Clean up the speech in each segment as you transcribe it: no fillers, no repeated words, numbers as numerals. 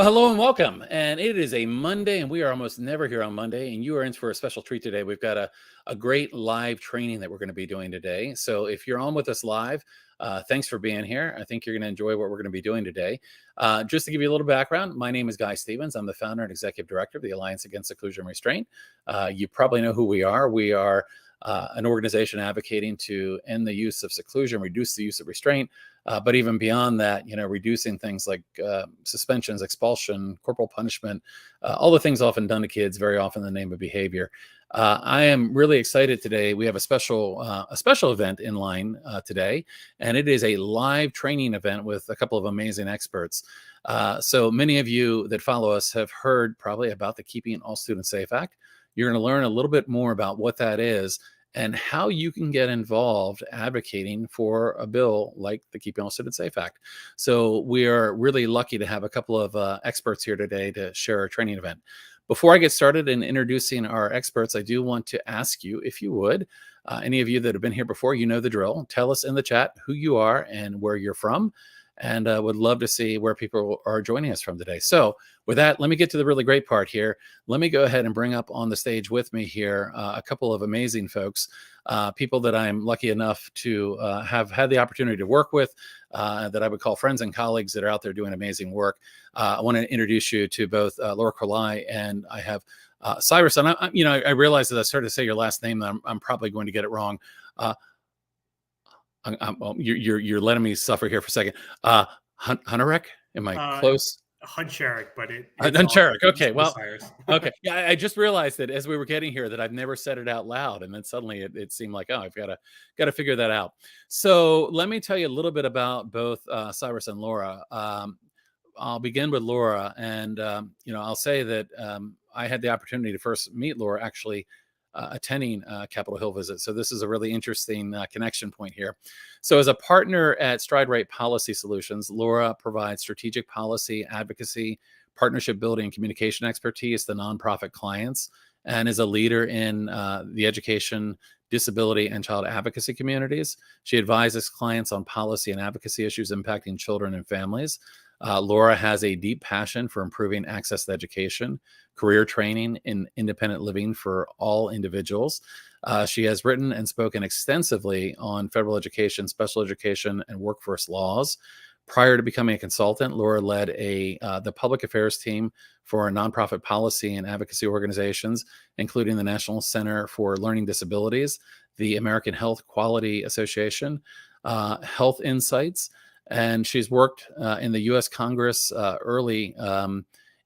Well, hello and welcome. And it is a Monday, and we are almost never here on Monday. And you are in for a special treat today. We've got a great live training that we're going to be doing today. So if you're on with us live, thanks for being here. I think you're going to enjoy what we're going to be doing today. Just to give you a little background, my name is Guy Stevens. I'm the founder and executive director of the Alliance Against Seclusion and Restraint. You probably know who we are. We are an organization advocating to end the use of seclusion, reduce the use of restraint, but even beyond that, reducing things like suspensions, expulsion, corporal punishment, all the things often done to kids, very often in the name of behavior. I am really excited today. We have a special event in line today, and it is a live training event with a couple of amazing experts. So many of you that follow us have heard probably about the Keeping All Students Safe Act. You're going to learn a little bit more about what that is and how you can get involved advocating for a bill like the Keeping All Students Safe Act. So we are really lucky to have a couple of experts here today to share our training event. Before I get started in introducing our experts, I do want to ask you, if you would, any of you that have been here before, you know the drill. Tell us in the chat who you are and where you're from. And would love to see where people are joining us from today. So with that, let me get to the really great part here. Let me go ahead and bring up on the stage with me here a couple of amazing folks, people that I'm lucky enough to have had the opportunity to work with, that I would call friends and colleagues that are out there doing amazing work. I want to introduce you to both Laura Kaloi and I have Cyrus. And I realize as I started to say your last name, that I'm probably going to get it wrong. Well, you're letting me suffer here for a second. Hunarek, am I close? Huncharek, but Huncharek. Okay, well, okay. Yeah, I just realized that as we were getting here that I've never said it out loud, and then suddenly it seemed like, oh, I've got to figure that out. So let me tell you a little bit about both Cyrus and Laura. I'll begin with Laura, and I'll say that I had the opportunity to first meet Laura actually attending Capitol Hill visit. So this is a really interesting connection point here. So as a partner at Stride Right Policy Solutions, Laura provides strategic policy, advocacy, partnership building, and communication expertise to nonprofit clients, and is a leader in the education, disability, and child advocacy communities. She advises clients on policy and advocacy issues impacting children and families. Laura has a deep passion for improving access to education, career training, and independent living for all individuals. She has written and spoken extensively on federal education, special education, and workforce laws. Prior to becoming a consultant, Laura led the public affairs team for nonprofit policy and advocacy organizations, including the National Center for Learning Disabilities, the American Health Quality Association, HealthInsight, and she's worked in the U.S. Congress early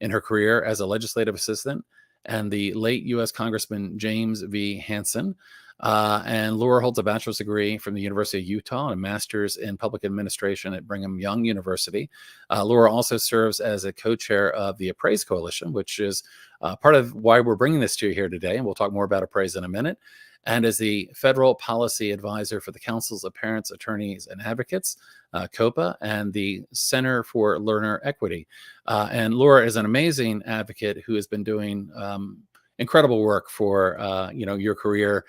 in her career as a legislative assistant, and the late U.S. Congressman James V. Hansen. And Laura holds a bachelor's degree from the University of Utah and a master's in public administration at Brigham Young University. Laura also serves as a co-chair of the Appraise Coalition, which is part of why we're bringing this to you here today. And we'll talk more about Appraise in a minute. And as the federal policy advisor for the Councils of Parents, Attorneys, and Advocates, COPA, and the Center for Learner Equity. And Laura is an amazing advocate who has been doing incredible work for your career,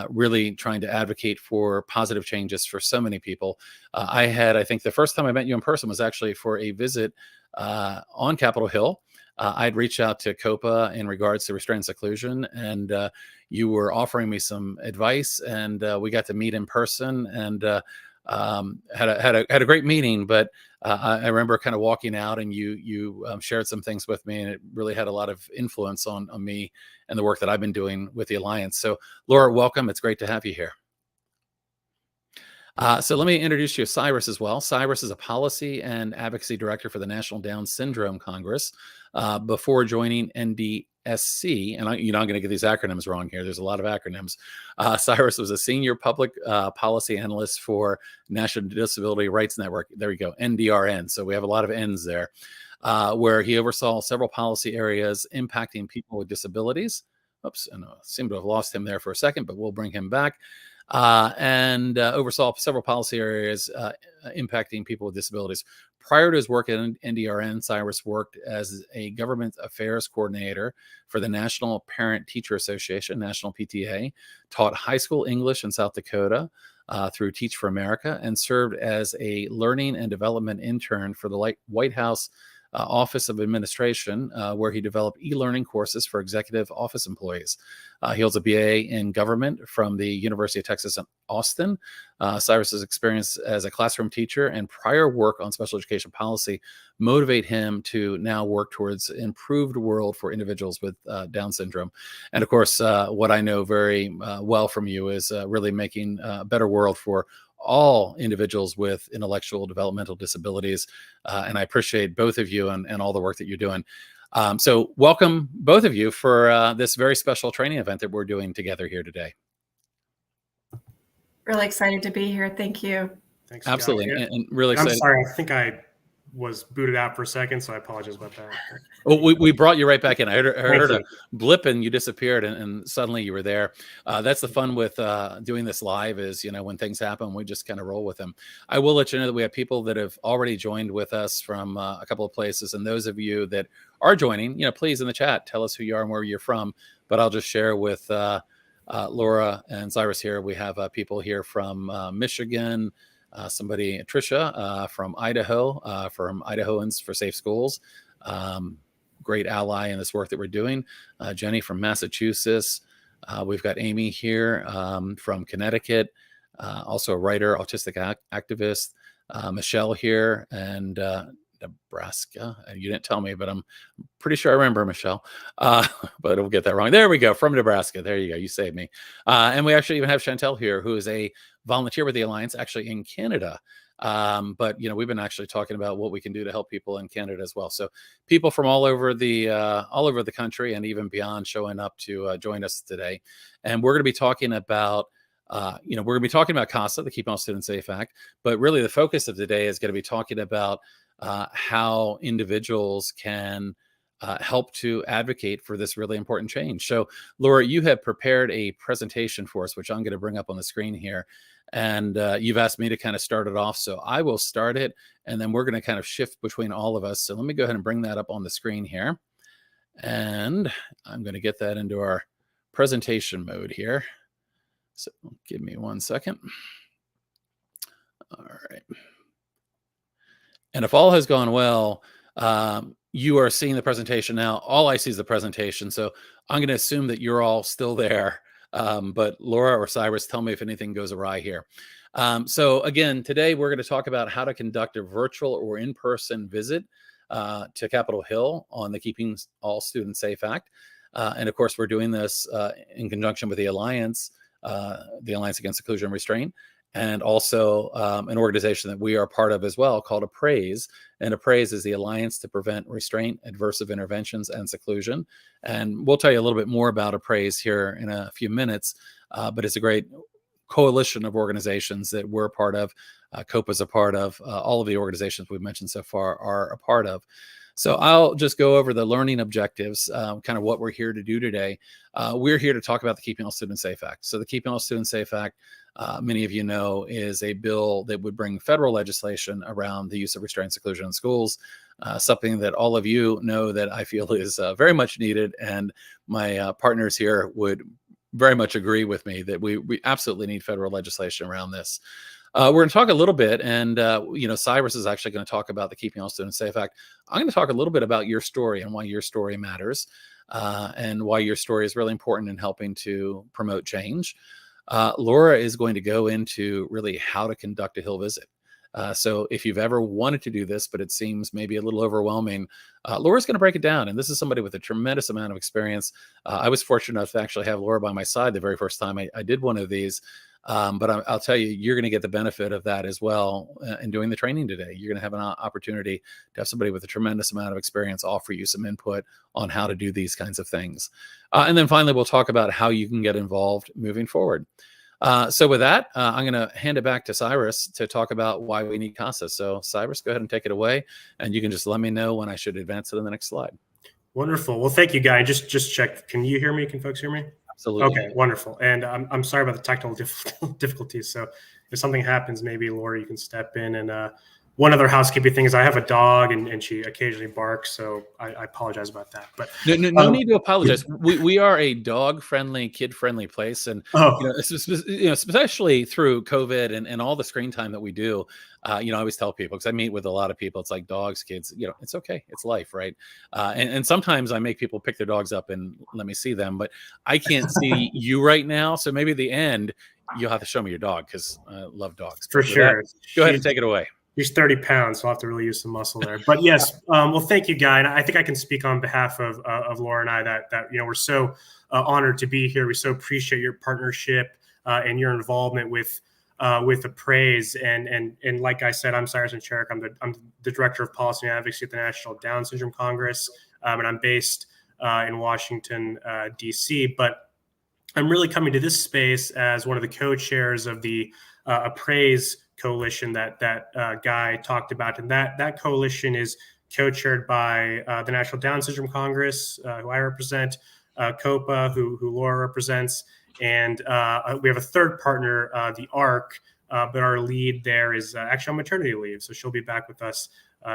really trying to advocate for positive changes for so many people. I think the first time I met you in person was actually for a visit on Capitol Hill. I'd reached out to COPA in regards to restraint and seclusion, and you were offering me some advice, and we got to meet in person and had a great meeting. But I remember kind of walking out, and you shared some things with me, and it really had a lot of influence on me and the work that I've been doing with the Alliance. So, Laura, welcome. It's great to have you here. So let me introduce you to Cyrus as well. Cyrus is a policy and advocacy director for the National Down Syndrome Congress. Before joining NDSC, and I'm going to get these acronyms wrong here. There's a lot of acronyms. Cyrus was a senior public policy analyst for National Disability Rights Network. There we go, NDRN. So we have a lot of N's there, where he oversaw several policy areas impacting people with disabilities. Oops, and I seem to have lost him there for a second, but we'll bring him back. And oversaw several policy areas impacting people with disabilities. Prior to his work at NDRN, Cyrus worked as a government affairs coordinator for the National Parent Teacher Association, National PTA, taught high school English in South Dakota through Teach for America, and served as a learning and development intern for the White House Office of Administration, where he developed e-learning courses for executive office employees. He holds a BA in government from the University of Texas at Austin. Cyrus's experience as a classroom teacher and prior work on special education policy motivate him to now work towards an improved world for individuals with Down syndrome. And of course, what I know very well from you is really making a better world for all individuals with intellectual developmental disabilities. And I appreciate both of you and all the work that you're doing. So welcome both of you for this very special training event that we're doing together here today. Really excited to be here. Thank you. Thanks. Absolutely. And really excited. I'm sorry. I think I was booted out for a second, so I apologize about that. Well, we brought you right back in. I heard a blip and you disappeared, and suddenly you were there. That's the fun with doing this live is, when things happen, we just kind of roll with them. I will let you know that we have people that have already joined with us from a couple of places. And those of you that are joining, please in the chat, tell us who you are and where you're from. But I'll just share with Laura and Cyrus here. We have people here from Michigan, somebody, Tricia, from Idaho, from Idahoans for Safe Schools. Great ally in this work that we're doing. Jenny from Massachusetts. We've got Amy here from Connecticut, also a writer, autistic activist. Michelle here, and Nebraska. You didn't tell me, but I'm pretty sure I remember Michelle, but we'll get that wrong. There we go, from Nebraska. There you go. You saved me. And we actually even have Chantel here, who is a volunteer with the Alliance, actually in Canada. But we've been actually talking about what we can do to help people in Canada as well. So people from all over the country and even beyond showing up to join us today. And we're going to be talking about we're going to be talking about CASA, the Keeping All Students Safe Act, but really the focus of today is going to be talking about how individuals can help to advocate for this really important change. So, Laura, you have prepared a presentation for us, which I'm going to bring up on the screen here. And you've asked me to kind of start it off. So I will start it, and then we're going to kind of shift between all of us. So let me go ahead and bring that up on the screen here. And I'm going to get that into our presentation mode here. So give me 1 second. All right. And if all has gone well, you are seeing the presentation now. All I see is the presentation. So I'm going to assume that you're all still there. But Laura or Cyrus, tell me if anything goes awry here. So again, today we're going to talk about how to conduct a virtual or in-person visit to Capitol Hill on the Keeping All Students Safe Act. And of course, we're doing this in conjunction with the Alliance Against Seclusion and Restraint, and also an organization that we are part of as well called APPRAISE. And APPRAISE is the Alliance to Prevent Restraint, Adversive Interventions, and Seclusion. And we'll tell you a little bit more about APPRAISE here in a few minutes, but it's a great coalition of organizations that we're a part of, COPA's a part of, all of the organizations we've mentioned so far are a part of. So I'll just go over the learning objectives, kind of what we're here to do today. We're here to talk about the Keeping All Students Safe Act. So the Keeping All Students Safe Act, many of you know, is a bill that would bring federal legislation around the use of restraint and seclusion in schools, something that all of you know that I feel is very much needed. And my partners here would very much agree with me that we absolutely need federal legislation around this. We're going to talk a little bit, and Cyrus is actually going to talk about the Keeping All Students Safe Act. I'm going to talk a little bit about your story and why your story matters, and why your story is really important in helping to promote change. Laura is going to go into really how to conduct a Hill visit. So if you've ever wanted to do this, but it seems maybe a little overwhelming, Laura's going to break it down. And this is somebody with a tremendous amount of experience. I was fortunate enough to actually have Laura by my side the very first time I did one of these. But I'll tell you, you're going to get the benefit of that as well in doing the training today. You're going to have an opportunity to have somebody with a tremendous amount of experience offer you some input on how to do these kinds of things. And then finally, we'll talk about how you can get involved moving forward. So with that, I'm going to hand it back to Cyrus to talk about why we need CASA. So Cyrus, go ahead and take it away, and you can just let me know when I should advance it in the next slide. Wonderful. Well, thank you, Guy. Just check. Can you hear me? Can folks hear me? Absolutely. Okay, wonderful. And I'm sorry about the technical difficulties. So if something happens, maybe Laura, you can step in and one other housekeeping thing is I have a dog and she occasionally barks, so I apologize about that. But no need to apologize. We are a dog-friendly, kid-friendly place, and especially through COVID and all the screen time that we do. I always tell people, because I meet with a lot of people, it's like dogs, kids. It's okay. It's life, right? And sometimes I make people pick their dogs up and let me see them, but I can't see you right now. So maybe at the end you'll have to show me your dog, because I love dogs. For sure. Go ahead and take it away. She's 30 pounds, so I'll have to really use some muscle there. But yes, well, thank you, Guy. And I think I can speak on behalf of Laura and I that we're so honored to be here. We so appreciate your partnership and your involvement with Appraise. And like I said, I'm Cyrus Charik. I'm the Director of Policy and Advocacy at the National Down Syndrome Congress, and I'm based in Washington, D.C. But I'm really coming to this space as one of the co-chairs of the Appraise coalition that Guy talked about, and that coalition is co-chaired by the National Down Syndrome Congress, who I represent, COPA, who Laura represents, and we have a third partner, the ARC, but our lead there is actually on maternity leave, so she'll be back with us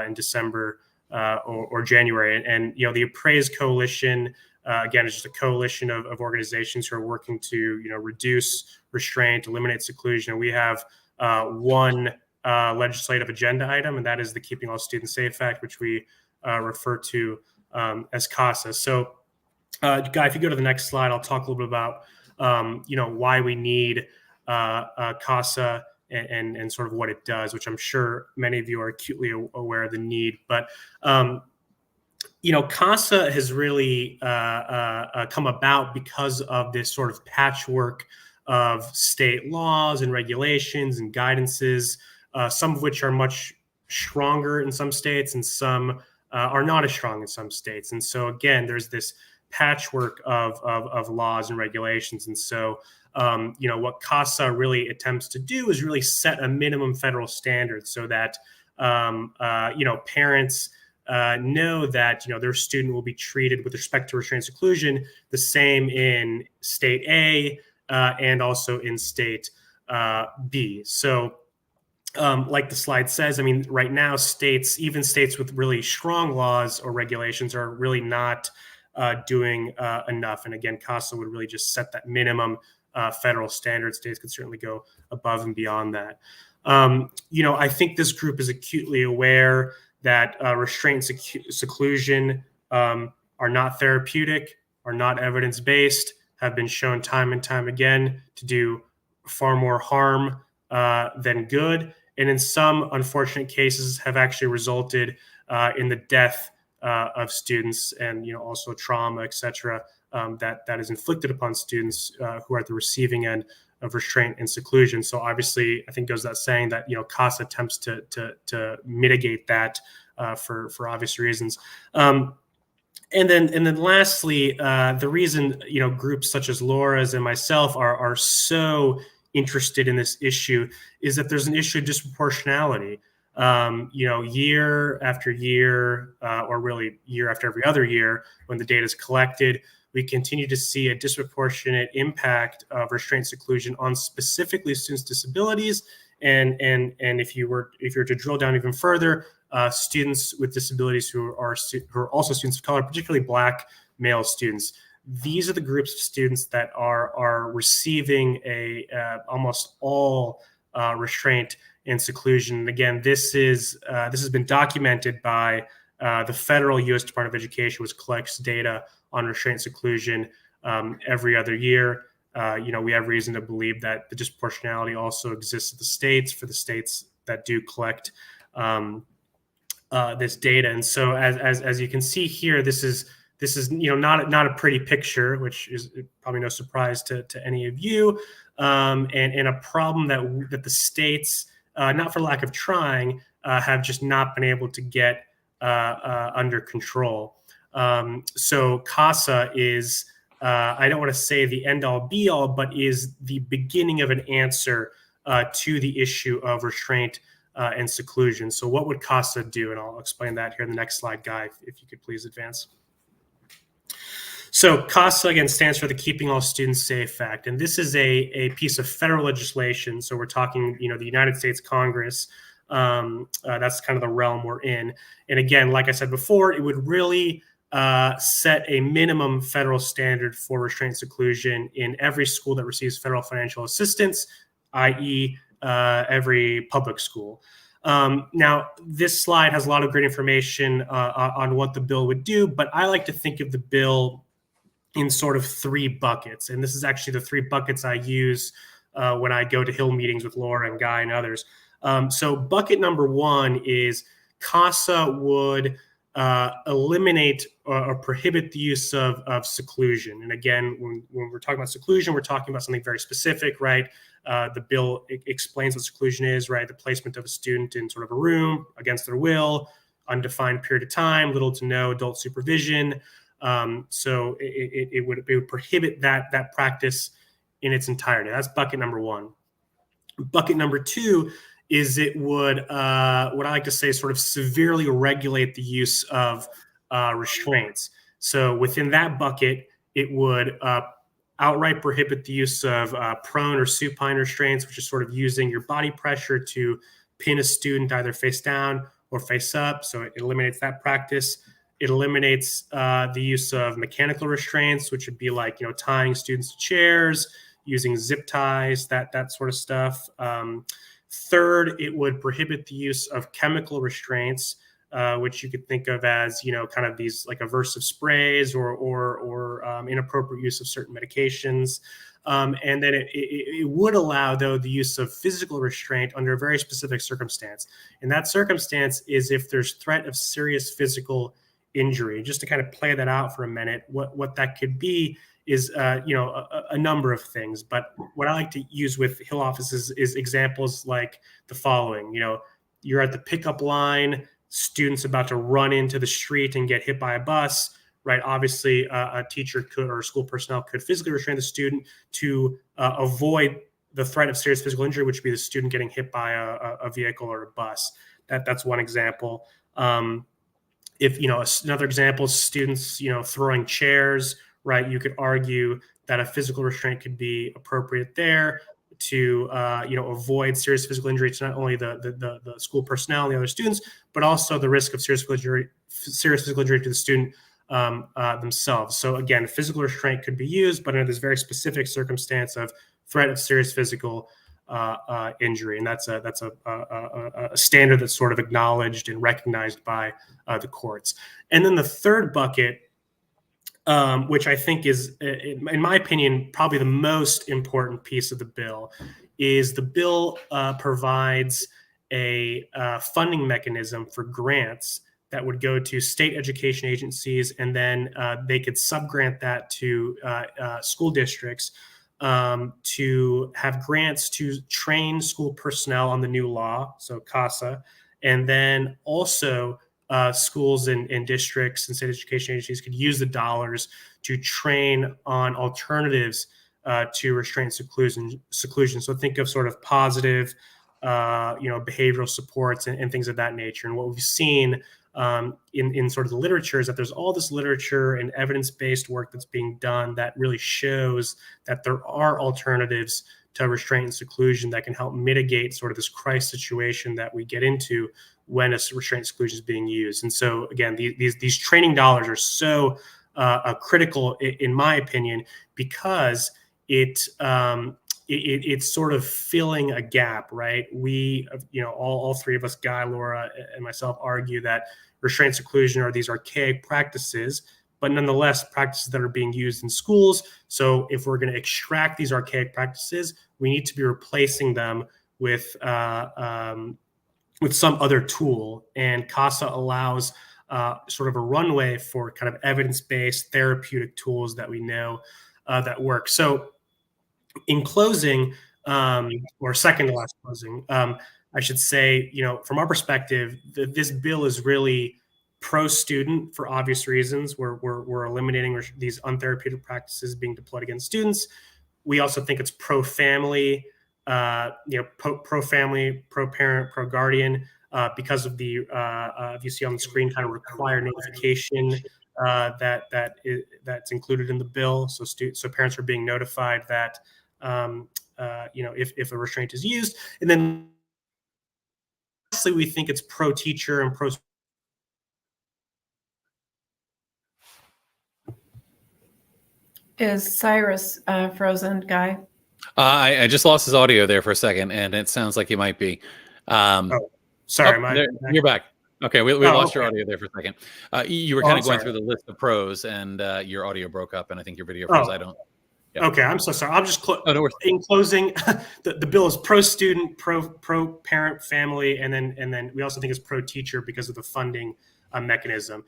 in December or January. And the Appraise coalition, again, is just a coalition of organizations who are working to reduce restraint, eliminate seclusion. And we have one legislative agenda item, and that is the Keeping All Students Safe Act, which we refer to as CASA. So, Guy, if you go to the next slide, I'll talk a little bit about why we need CASA and sort of what it does, which I'm sure many of you are acutely aware of the need. But CASA has really come about because of this sort of patchwork of state laws and regulations and guidances, some of which are much stronger in some states and some are not as strong in some states. And so, again, there's this patchwork of laws and regulations. And so, what CASA really attempts to do is really set a minimum federal standard so that, parents know that, their student will be treated with respect to restraint seclusion the same in state A, and also in state B. So like the slide says, right now even states with really strong laws or regulations are really not doing enough. And again, CASA would really just set that minimum federal standard. States could certainly go above and beyond that. I think this group is acutely aware that restraint and seclusion are not therapeutic, are not evidence-based, have been shown time and time again to do far more harm than good, and in some unfortunate cases have actually resulted in the death of students and also trauma, etc., that is inflicted upon students who are at the receiving end of restraint and seclusion. So obviously, I think goes without saying that CASA attempts to mitigate that for obvious reasons. And then lastly, the reason groups such as Laura's and myself are so interested in this issue is that there's an issue of disproportionality. Year after year, or really year after every other year, when the data is collected, we continue to see a disproportionate impact of restraint seclusion on specifically students' disabilities. And if you were to drill down even further, students with disabilities who are also students of color, particularly Black male students. These are the groups of students that are receiving almost all restraint and seclusion. And again, this has been documented by the federal U.S. Department of Education, which collects data on restraint and seclusion every other year. We have reason to believe that the disproportionality also exists at the states for the states that do collect this data. And so as you can see here, this is not a pretty picture, which is probably no surprise to any of you, and a problem that the states, not for lack of trying, have just not been able to get under control. So CASA is, I don't want to say the end all be all, but is the beginning of an answer to the issue of restraint and seclusion. So what would CASA do? And I'll explain that here in the next slide, Guy, if you could please advance. So CASA, again, stands for the Keeping All Students Safe Act. And this is a piece of federal legislation. So we're talking, the United States Congress That's kind of the realm we're in. And again, like I said before, it would really set a minimum federal standard for restraint seclusion in every school that receives federal financial assistance, i.e., every public school. Now, this slide has a lot of great information on what the bill would do, but I like to think of the bill in sort of three buckets. And this is actually the three buckets I use when I go to Hill meetings with Laura and Guy and others. So bucket number one is CASA would eliminate or prohibit the use of seclusion. And again, when we're talking about seclusion, we're talking about something very specific, right? The bill explains what seclusion is, right? The placement of a student in sort of a room against their will, undefined period of time, little to no adult supervision. So it would prohibit that practice in its entirety. That's bucket number one. Bucket number two is it would, what I like to say, sort of severely regulate the use of restraints. So within that bucket, it would outright prohibit the use of prone or supine restraints, which is sort of using your body pressure to pin a student either face down or face up. So it eliminates that practice. It eliminates the use of mechanical restraints, which would be like, tying students to chairs, using zip ties, that sort of stuff. Third, it would prohibit the use of chemical restraints, which you could think of as, kind of these like aversive sprays or inappropriate use of certain medications. And then it would allow, though, the use of physical restraint under a very specific circumstance. And that circumstance is if there's threat of serious physical injury. Just to kind of play that out for a minute, what that could be is a number of things. But what I like to use with Hill offices is examples like the following. You're at the pickup line, students about to run into the street and get hit by a bus, right? Obviously, a teacher could or school personnel could physically restrain the student to avoid the threat of serious physical injury, which would be the student getting hit by a vehicle or a bus. That's one example. If another example is students throwing chairs, right? You could argue that a physical restraint could be appropriate there to avoid serious physical injury to not only the school personnel and the other students, but also the risk of serious physical injury to the student themselves. So again, physical restraint could be used, but under this very specific circumstance of threat of serious physical injury, and that's a standard that's sort of acknowledged and recognized by the courts. And then the third bucket, which I think is, in my opinion, probably the most important piece of the bill, is the bill provides a funding mechanism for grants that would go to state education agencies, and then they could subgrant that to school districts to have grants to train school personnel on the new law, so CASA, and then also schools and districts and state education agencies could use the dollars to train on alternatives to restraint seclusion. So think of sort of positive, behavioral supports and things of that nature. And what we've seen in sort of the literature is that there's all this literature and evidence-based work that's being done that really shows that there are alternatives to restraint and seclusion that can help mitigate sort of this crisis situation that we get into when a restraint seclusion is being used. And so again, these training dollars are so critical, in my opinion, because it's sort of filling a gap, right? We, all three of us, Guy, Laura, and myself, argue that restraint seclusion are these archaic practices, but nonetheless practices that are being used in schools. So if we're going to extract these archaic practices, we need to be replacing them with some other tool. And CASA allows sort of a runway for kind of evidence-based therapeutic tools that we know that work. So in closing, or second to last closing, I should say, from our perspective, this bill is really pro-student for obvious reasons. We're eliminating these untherapeutic practices being deployed against students. We also think it's pro-family, pro-family, pro-parent, pro-guardian, because of the, if you see on the screen, kind of required notification that's included in the bill. So parents are being notified that if a restraint is used. And then Lastly, we think it's pro-teacher and pro. Is Cyrus frozen, Guy? I just lost his audio there for a second, and it sounds like he might be. Sorry, you're back. Okay, we lost your okay. audio there for a second. You were kind of going through the list of pros, and your audio broke up, and I think your video froze. I don't. Yeah. Okay, I'm so sorry. I'll just no in closing, the bill is pro-student, pro-parent, family, and then we also think it's pro-teacher because of the funding mechanism.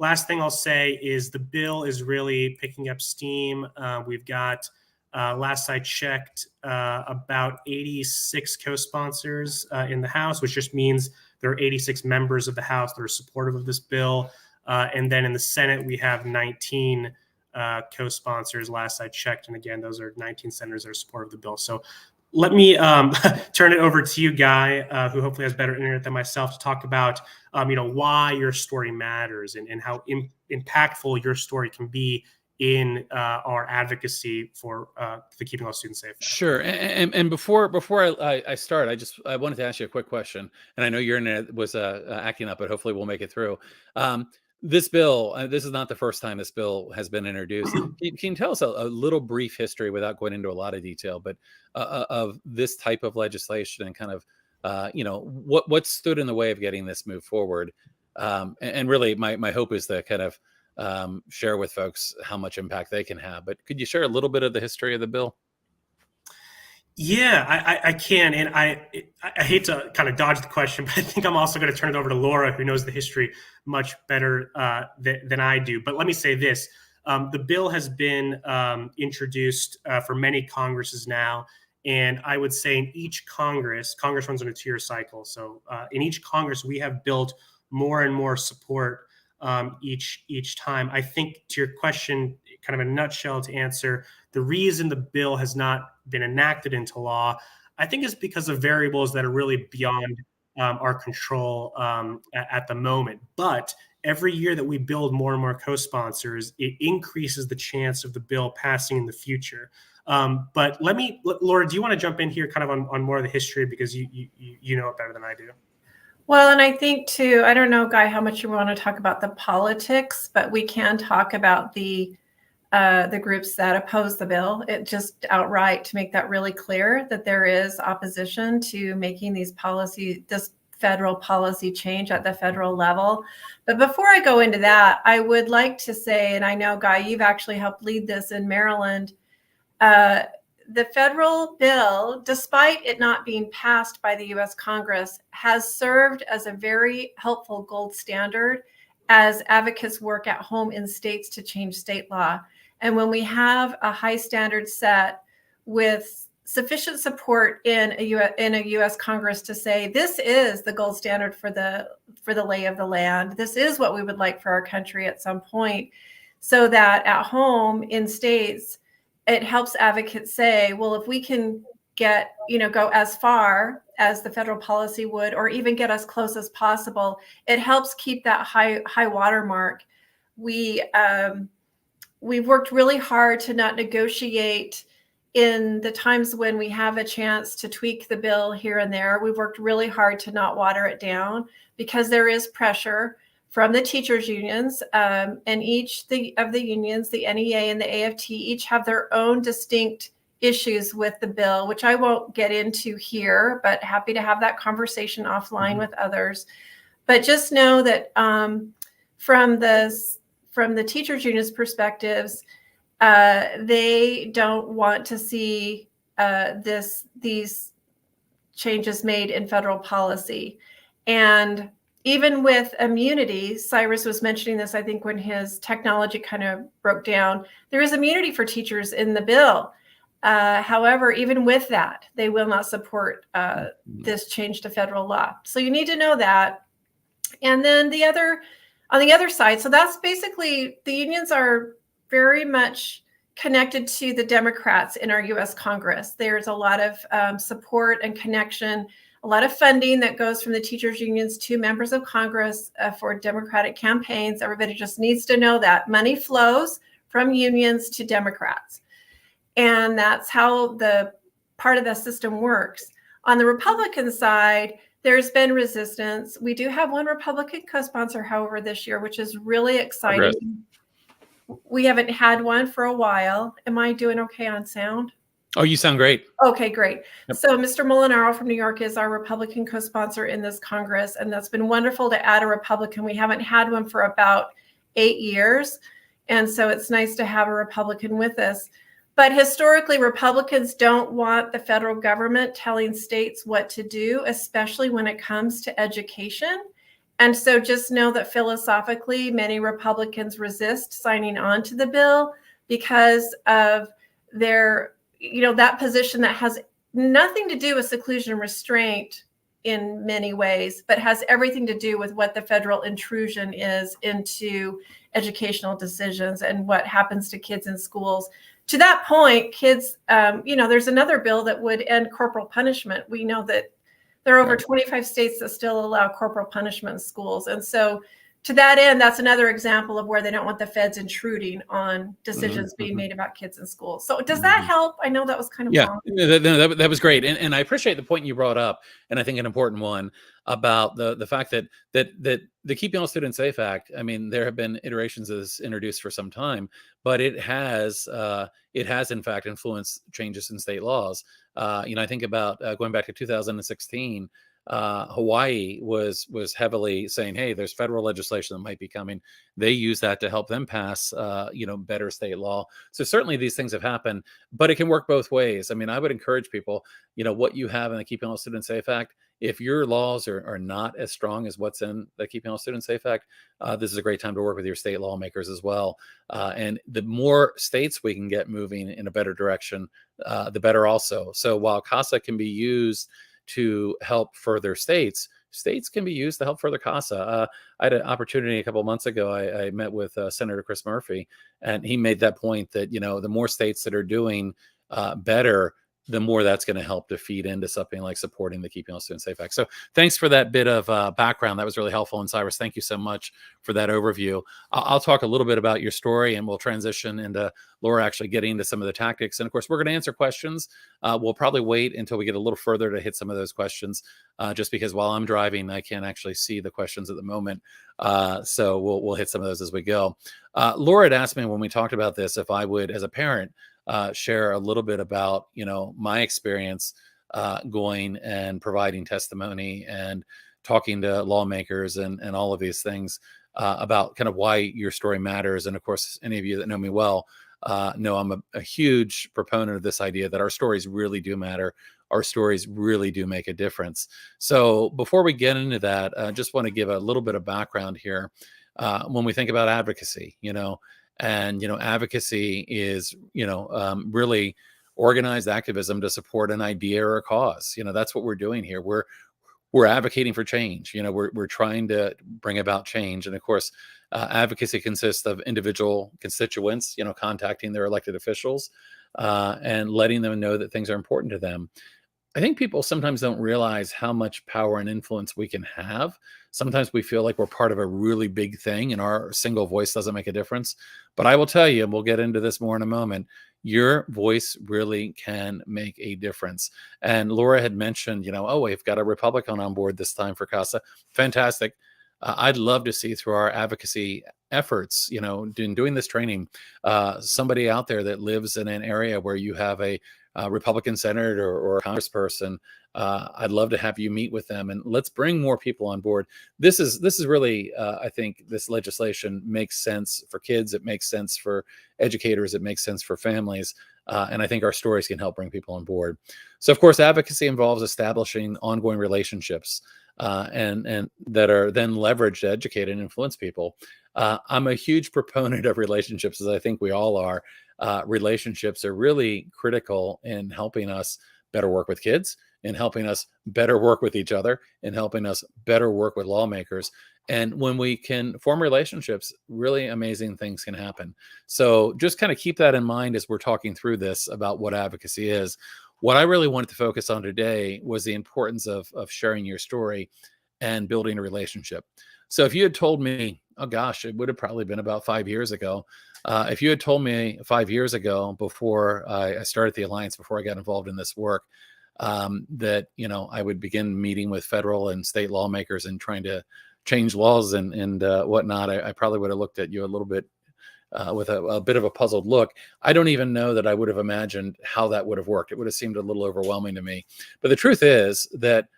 Last thing I'll say is the bill is really picking up steam. We've got, last I checked, about 86 co-sponsors in the House, which just means there are 86 members of the House that are supportive of this bill. And then in the Senate, we have 19 co-sponsors last I checked, and again, those are 19 senators that are supportive of the bill. So let me turn it over to you, Guy, who hopefully has better internet than myself, to talk about why your story matters and how impactful your story can be in our advocacy for the keeping all students safe. Sure. And before I start, I wanted to ask you a quick question, and I know your internet was acting up, but hopefully we'll make it through. This bill, this is not the first time this bill has been introduced. Can you tell us a little brief history, without going into a lot of detail, but of this type of legislation and kind of, what stood in the way of getting this moved forward? And really, my hope is to kind of share with folks how much impact they can have. But could you share a little bit of the history of the bill? Yeah, I can. And I hate to kind of dodge the question, but I think I'm also going to turn it over to Laura, who knows the history much better than I do. But let me say this. The bill has been introduced for many Congresses now. And I would say in each Congress runs on a 2-year cycle. So in each Congress, we have built more and more support each time. I think, to your question, kind of a nutshell to answer, the reason the bill has not been enacted into law, I think, is because of variables that are really beyond our control at the moment. But every year that we build more and more co-sponsors, it increases the chance of the bill passing in the future. But Laura, do you want to jump in here kind of on more of the history, because you know it better than I do? Well, and I think too, I don't know, Guy, how much you want to talk about the politics, but we can talk about the groups that oppose the bill. It just outright to make that really clear that there is opposition to making this federal policy change at the federal level. But before I go into that, I would like to say, and I know, Guy, you've actually helped lead this in Maryland, the federal bill, despite it not being passed by the U.S. Congress, has served as a very helpful gold standard as advocates work at home in states to change state law. And when we have a high standard set with sufficient support in a U.S. Congress to say this is the gold standard for the lay of the land, this is what we would like for our country at some point, so that at home in states, it helps advocates say, well, if we can get, go as far as the federal policy would, or even get as close as possible, it helps keep that high watermark. We've worked really hard to not negotiate in the times when we have a chance to tweak the bill here and there. We've worked really hard to not water it down, because there is pressure from the teachers unions, and each of the unions, the NEA and the AFT, each have their own distinct issues with the bill, which I won't get into here, but happy to have that conversation offline with others. But just know that from the teachers unions' perspectives, they don't want to see these changes made in federal policy. And even with immunity, Cyrus was mentioning this, I think, when his technology kind of broke down, there is immunity for teachers in the bill. However, even with that, they will not support this change to federal law. So you need to know that. And then on the other side, so that's basically, the unions are very much connected to the Democrats in our U.S. Congress. There's a lot of support and connection, a lot of funding that goes from the teachers unions to members of Congress for Democratic campaigns. Everybody just needs to know that money flows from unions to Democrats. And that's how the part of the system works. On the Republican side, There's been resistance. We do have one Republican co-sponsor, however, this year, which is really exciting. We haven't had one for a while. Am I doing okay on sound? Oh, you sound great. Okay, great. Yep. So Mr. Molinaro from New York is our Republican co-sponsor in this Congress, and that's been wonderful to add a Republican. We haven't had one for about 8 years, and so it's nice to have a Republican with us. But historically, Republicans don't want the federal government telling states what to do, especially when it comes to education. And so just know that philosophically, many Republicans resist signing on to the bill because of their, that position that has nothing to do with seclusion and restraint in many ways, but has everything to do with what the federal intrusion is into educational decisions and what happens to kids in schools. To that point, kids, there's another bill that would end corporal punishment. We know that there are over 25 states that still allow corporal punishment in schools. And so to that end, that's another example of where they don't want the feds intruding on decisions being made about kids in schools. So does that help? I know that was kind of long. That was great. And I appreciate the point you brought up. And I think an important one about the fact that the Keeping All Students Safe Act, I mean, there have been iterations of this introduced for some time, but it has in fact influenced changes in state laws. I think about going back to 2016, Hawaii was heavily saying, hey, there's federal legislation that might be coming. They use that to help them pass, better state law. So certainly these things have happened, but it can work both ways. I mean, I would encourage people, what you have in the Keeping All Students Safe Act, if your laws are not as strong as what's in the Keeping All Students Safe Act, this is a great time to work with your state lawmakers as well. And the more states we can get moving in a better direction, the better also. So while CASA can be used to help further states can be used to help further CASA. I had an opportunity a couple of months ago. I met with Senator Chris Murphy, and he made that point that, the more states that are doing better, the more that's going to help to feed into something like supporting the Keeping All Students Safe Act. So thanks for that bit of background. That was really helpful. And Cyrus, thank you so much for that overview. I'll talk a little bit about your story, and we'll transition into Laura actually getting into some of the tactics. And of course, we're going to answer questions. We'll probably wait until we get a little further to hit some of those questions, just because while I'm driving, I can't actually see the questions at the moment. So we'll hit some of those as we go. Laura had asked me when we talked about this, if I would, as a parent, share a little bit about, my experience going and providing testimony and talking to lawmakers and all of these things about kind of why your story matters. And of course, any of you that know me well know I'm a huge proponent of this idea that our stories really do matter. Our stories really do make a difference. So before we get into that, I just want to give a little bit of background here. When we think about advocacy, and, advocacy is, really organized activism to support an idea or a cause. That's what we're doing here. We're advocating for change. We're trying to bring about change. And of course, advocacy consists of individual constituents, contacting their elected officials and letting them know that things are important to them. I think people sometimes don't realize how much power and influence we can have. Sometimes we feel like we're part of a really big thing and our single voice doesn't make a difference. But I will tell you, and we'll get into this more in a moment, your voice really can make a difference. And Laura had mentioned, we've got a Republican on board this time for CASA. Fantastic. I'd love to see through our advocacy efforts, doing this training, somebody out there that lives in an area where you have a Republican senator or a congressperson. I'd love to have you meet with them, and let's bring more people on board. This is really, I think this legislation makes sense for kids. It makes sense for educators. It makes sense for families. And I think our stories can help bring people on board. So of course, advocacy involves establishing ongoing relationships and that are then leveraged to educate and influence people. I'm a huge proponent of relationships, as I think we all are. Relationships are really critical in helping us better work with kids, in helping us better work with each other, in helping us better work with lawmakers. And when we can form relationships, really amazing things can happen. So just kind of keep that in mind as we're talking through this about what advocacy is. What I really wanted to focus on today was the importance of sharing your story and building a relationship. So if you had told me, oh gosh, it would have probably been about 5 years ago. If you had told me 5 years ago, before I started the Alliance, before I got involved in this work, that, I would begin meeting with federal and state lawmakers and trying to change laws and whatnot, I probably would have looked at you a little bit with a bit of a puzzled look. I don't even know that I would have imagined how that would have worked. It would have seemed a little overwhelming to me. But the truth is that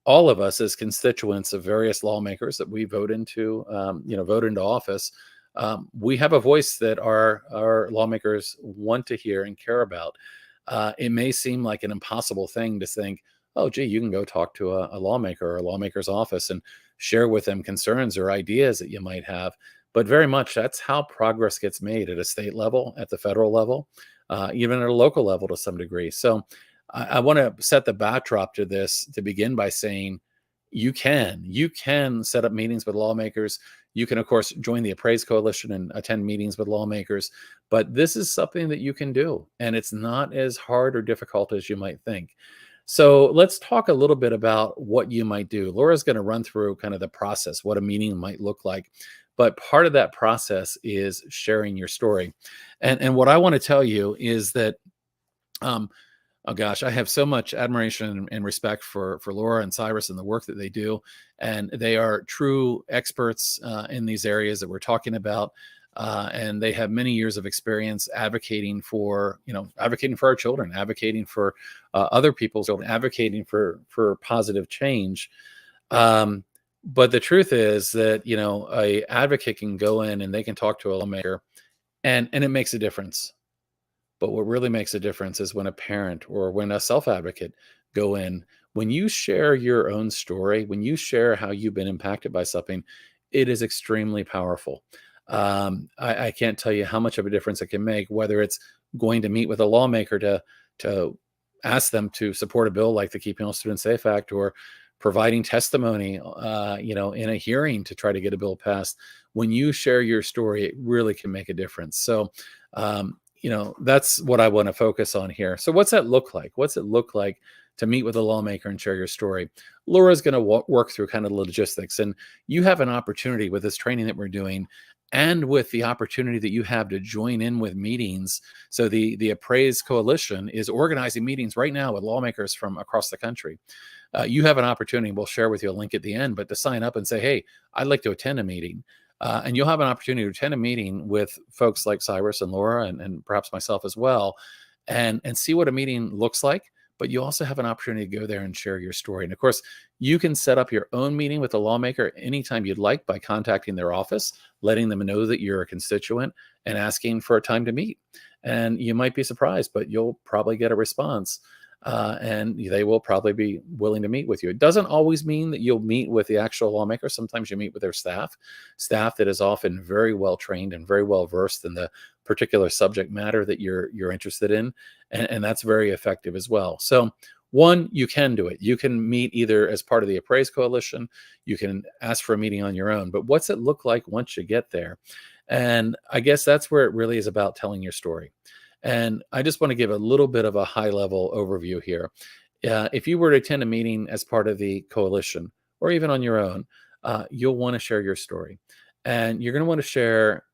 all of us as constituents of various lawmakers that we vote into, vote into office, we have a voice that our lawmakers want to hear and care about. It may seem like an impossible thing to think, oh, gee, you can go talk to a lawmaker or a lawmaker's office and share with them concerns or ideas that you might have. But very much that's how progress gets made at a state level, at the federal level, even at a local level to some degree. So I want to set the backdrop to this to begin by saying you can set up meetings with lawmakers. You can, of course, join the Appraise Coalition and attend meetings with lawmakers. But this is something that you can do, and it's not as hard or difficult as you might think. So let's talk a little bit about what you might do. Laura's going to run through kind of the process, what a meeting might look like. But part of that process is sharing your story. And what I want to tell you is that, oh gosh, I have so much admiration and respect for Laura and Cyrus and the work that they do. And they are true experts in these areas that we're talking about. And they have many years of experience advocating for our children, advocating for other people's children, advocating for positive change. But the truth is that, a advocate can go in and they can talk to a lawmaker and it makes a difference. But what really makes a difference is when a parent or when a self-advocate go in. When you share your own story, when you share how you've been impacted by something, it is extremely powerful. I can't tell you how much of a difference it can make, whether it's going to meet with a lawmaker to ask them to support a bill like the Keeping All Students Safe Act, or providing testimony, in a hearing to try to get a bill passed. When you share your story, it really can make a difference. So, that's what I want to focus on here. So what's that look like? What's it look like to meet with a lawmaker and share your story? Laura's going to work through kind of the logistics, and you have an opportunity with this training that we're doing and with the opportunity that you have to join in with meetings. So the Appraise Coalition is organizing meetings right now with lawmakers from across the country. You have an opportunity, we'll share with you a link at the end, but to sign up and say, hey, I'd like to attend a meeting. And you'll have an opportunity to attend a meeting with folks like Cyrus and Laura and perhaps myself as well, and see what a meeting looks like. But you also have an opportunity to go there and share your story. And of course, you can set up your own meeting with a lawmaker anytime you'd like by contacting their office, letting them know that you're a constituent and asking for a time to meet. And you might be surprised, but you'll probably get a response. And they will probably be willing to meet with you. It doesn't always mean that you'll meet with the actual lawmaker. Sometimes you meet with their staff that is often very well trained and very well versed in the particular subject matter that you're interested in. And that's very effective as well. So one, you can do it. You can meet either as part of the Appraise Coalition. You can ask for a meeting on your own. But what's it look like once you get there? And I guess that's where it really is about telling your story. And I just want to give a little bit of a high-level overview here. If you were to attend a meeting as part of the coalition, or even on your own, you'll want to share your story. And you're going to want to share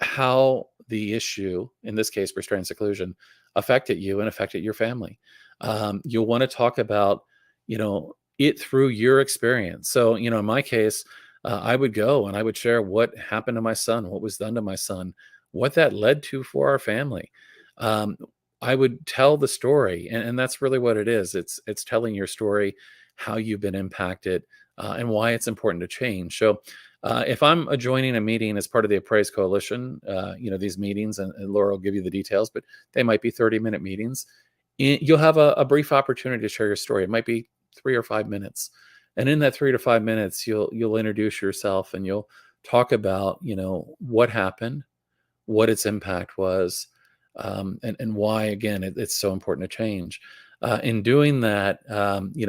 how the issue, in this case, restraint and seclusion, affected you and affected your family. You'll want to talk about, it through your experience. So, in my case, I would go and I would share what happened to my son, what was done to my son, what that led to for our family. I would tell the story, and that's really what it is. It's telling your story, how you've been impacted, and why it's important to change. So if I'm joining a meeting as part of the Appraise Coalition, these meetings, and Laura will give you the details, but they might be 30-minute meetings. You'll have a brief opportunity to share your story. It might be 3 or 5 minutes. And in that 3 to 5 minutes, you'll introduce yourself and you'll talk about, what happened, what its impact was, and why, again, it's so important to change. In doing that,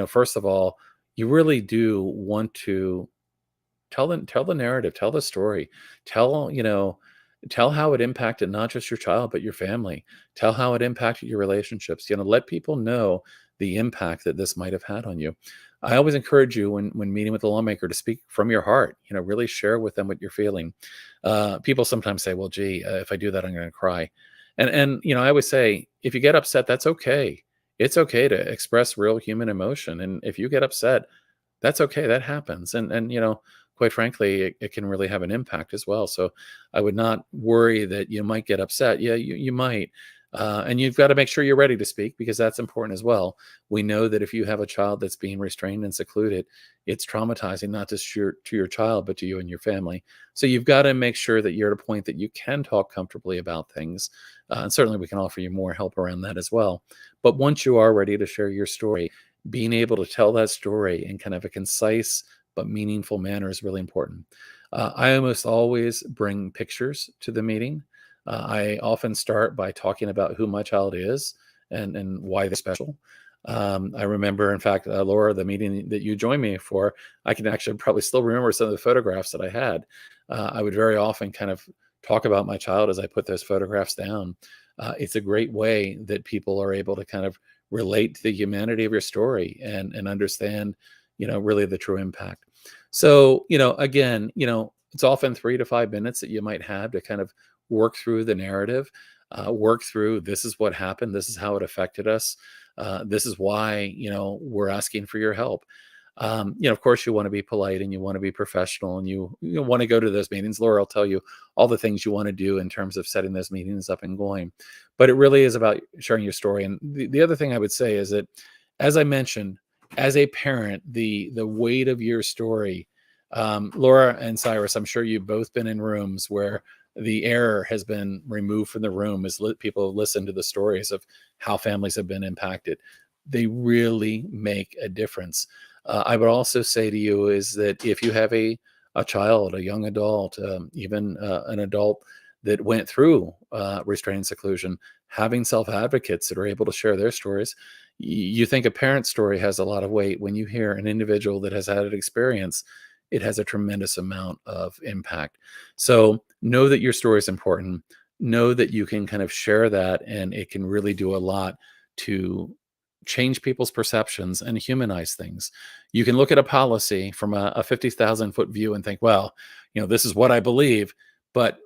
first of all, you really do want to tell the narrative, tell the story, tell how it impacted not just your child, but your family. Tell how it impacted your relationships. Let people know the impact that this might have had on you. I always encourage you when meeting with a lawmaker to speak from your heart, really share with them what you're feeling. People sometimes say, well, gee, if I do that, I'm going to cry. And I always say, if you get upset, that's okay. it's okay to express real human emotion. And if you get upset, that's okay. That happens. And quite frankly, it can really have an impact as well. So I would not worry that you might get upset. Yeah, you might. And you've got to make sure you're ready to speak, because that's important as well. We know that if you have a child that's being restrained and secluded, it's traumatizing, not just to your child, but to you and your family. So you've got to make sure that you're at a point that you can talk comfortably about things. And certainly we can offer you more help around that as well. But once you are ready to share your story, being able to tell that story in kind of a concise but meaningful manner is really important. I almost always bring pictures to the meeting. I often start by talking about who my child is and why they're special. I remember, in fact, Laura, the meeting that you joined me for, I can actually probably still remember some of the photographs that I had. I would very often kind of talk about my child as I put those photographs down. It's a great way that people are able to kind of relate to the humanity of your story and understand, really the true impact. So, again, it's often 3 to 5 minutes that you might have to kind of work through the narrative, work through, this is what happened, this is how it affected us, this is why, we're asking for your help. Of course, you want to be polite and you want to be professional, and you want to go to those meetings. Laura will tell you all the things you want to do in terms of setting those meetings up and going. But it really is about sharing your story. And the other thing I would say is that, as I mentioned, as a parent, the weight of your story, Laura and Cyrus, I'm sure you've both been in rooms where the air has been removed from the room as people listen to the stories of how families have been impacted. They really make a difference. I would also say to you is that if you have a child, a young adult, even an adult that went through restrained seclusion, having self-advocates that are able to share their stories, you think a parent's story has a lot of weight. When you hear an individual that has had an experience, it has a tremendous amount of impact. So know that your story is important. Know that you can kind of share that, and it can really do a lot to change people's perceptions and humanize things. You can look at a policy from a 50,000 foot view and think, well, this is what I believe. But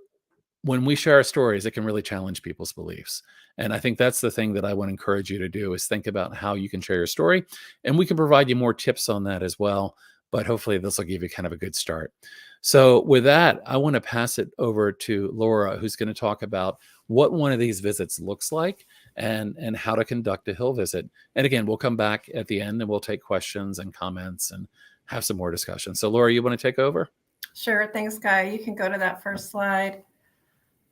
when we share our stories, it can really challenge people's beliefs. And I think that's the thing that I want to encourage you to do, is think about how you can share your story. And we can provide you more tips on that as well. But hopefully this will give you kind of a good start. So with that, I want to pass it over to Laura, who's going to talk about what one of these visits looks like and how to conduct a Hill visit. And again, we'll come back at the end and we'll take questions and comments and have some more discussion. So Laura, you want to take over? Sure. Thanks, Guy. You can go to that first slide.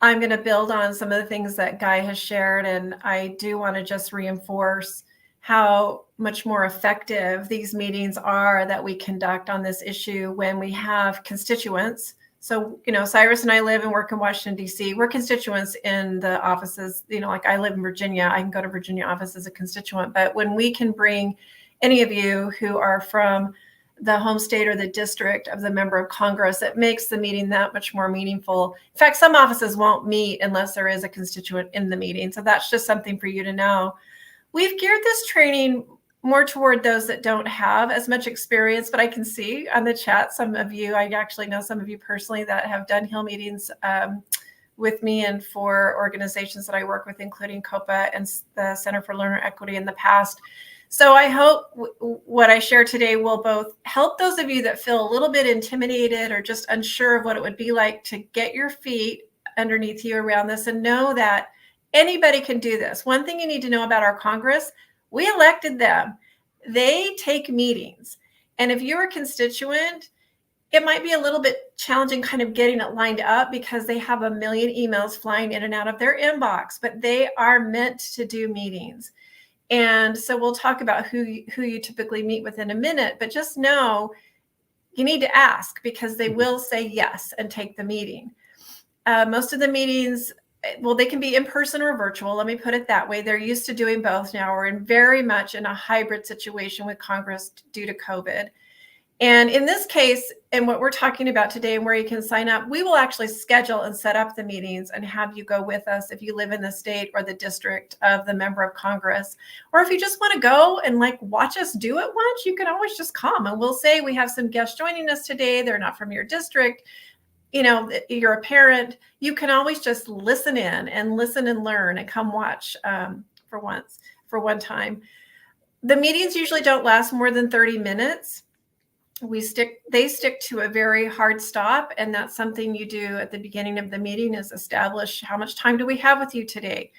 I'm going to build on some of the things that Guy has shared, and I do want to just reinforce how much more effective these meetings are that we conduct on this issue when we have constituents. So, Cyrus and I live and work in Washington, D.C. We're constituents in the offices, like I live in Virginia. I can go to Virginia office as a constituent. But when we can bring any of you who are from the home state or the district of the member of Congress, it makes the meeting that much more meaningful. In fact, some offices won't meet unless there is a constituent in the meeting. So that's just something for you to know. We've geared this training more toward those that don't have as much experience, but I can see on the chat some of you, I actually know some of you personally that have done Hill meetings with me and for organizations that I work with, including COPA and the Center for Learner Equity in the past. So I hope what I share today will both help those of you that feel a little bit intimidated or just unsure of what it would be like to get your feet underneath you around this and know that anybody can do this. One thing you need to know about our Congress, we elected them. They take meetings. And if you're a constituent, it might be a little bit challenging kind of getting it lined up because they have a million emails flying in and out of their inbox, but they are meant to do meetings. And so we'll talk about who you typically meet with in a minute, but just know you need to ask because they will say yes and take the meeting. Most of the meetings, well, they can be in person or virtual. Let me put it that way. They're used to doing both now. We're very much in a hybrid situation with Congress due to COVID. And in this case, and what we're talking about today and where you can sign up, we will actually schedule and set up the meetings and have you go with us if you live in the state or the district of the member of Congress. Or if you just want to go and watch us do it once, you can always just come and we'll say we have some guests joining us today. They're not from your district. You're a parent. You can always just listen in and listen and learn and come watch for for one time. The meetings usually don't last more than 30 minutes. They stick to a very hard stop, and that's something you do at the beginning of the meeting, is establish how much time do we have with you today.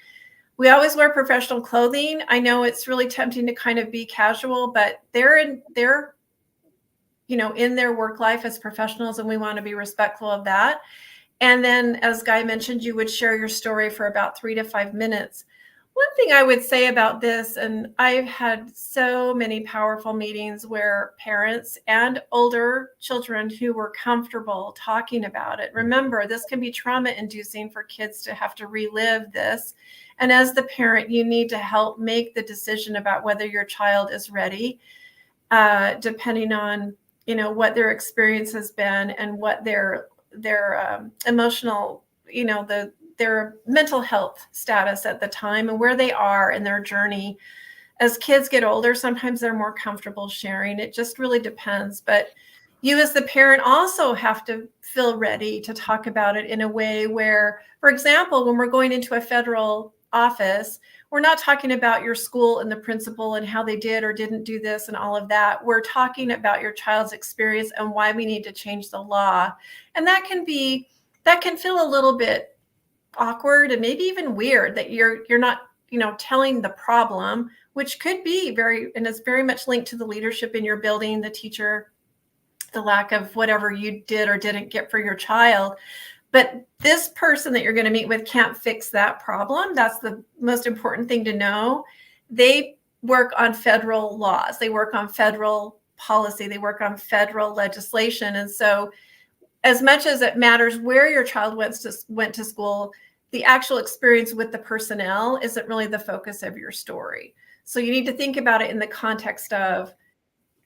We always wear professional clothing. I know it's really tempting to kind of be casual, but they're in their work life as professionals, and we want to be respectful of that. And then, as Guy mentioned, you would share your story for about 3 to 5 minutes. One thing I would say about this, and I've had so many powerful meetings where parents and older children who were comfortable talking about it. Remember, this can be trauma-inducing for kids to have to relive this. And as the parent, you need to help make the decision about whether your child is ready, depending on what their experience has been and what their emotional, their mental health status at the time and where they are in their journey. As kids get older, sometimes they're more comfortable sharing. It just really depends. But you as the parent also have to feel ready to talk about it in a way where, for example, when we're going into a federal office, we're not talking about your school and the principal and how they did or didn't do this and all of that. We're talking about your child's experience and why we need to change the law. And that can feel a little bit awkward and maybe even weird that you're not, telling the problem, which could be and is very much linked to the leadership in your building, the teacher, the lack of whatever you did or didn't get for your child. But this person that you're going to meet with can't fix that problem. That's the most important thing to know. They work on federal laws. They work on federal policy. They work on federal legislation. And so as much as it matters where your child went to school, the actual experience with the personnel isn't really the focus of your story. So you need to think about it in the context of,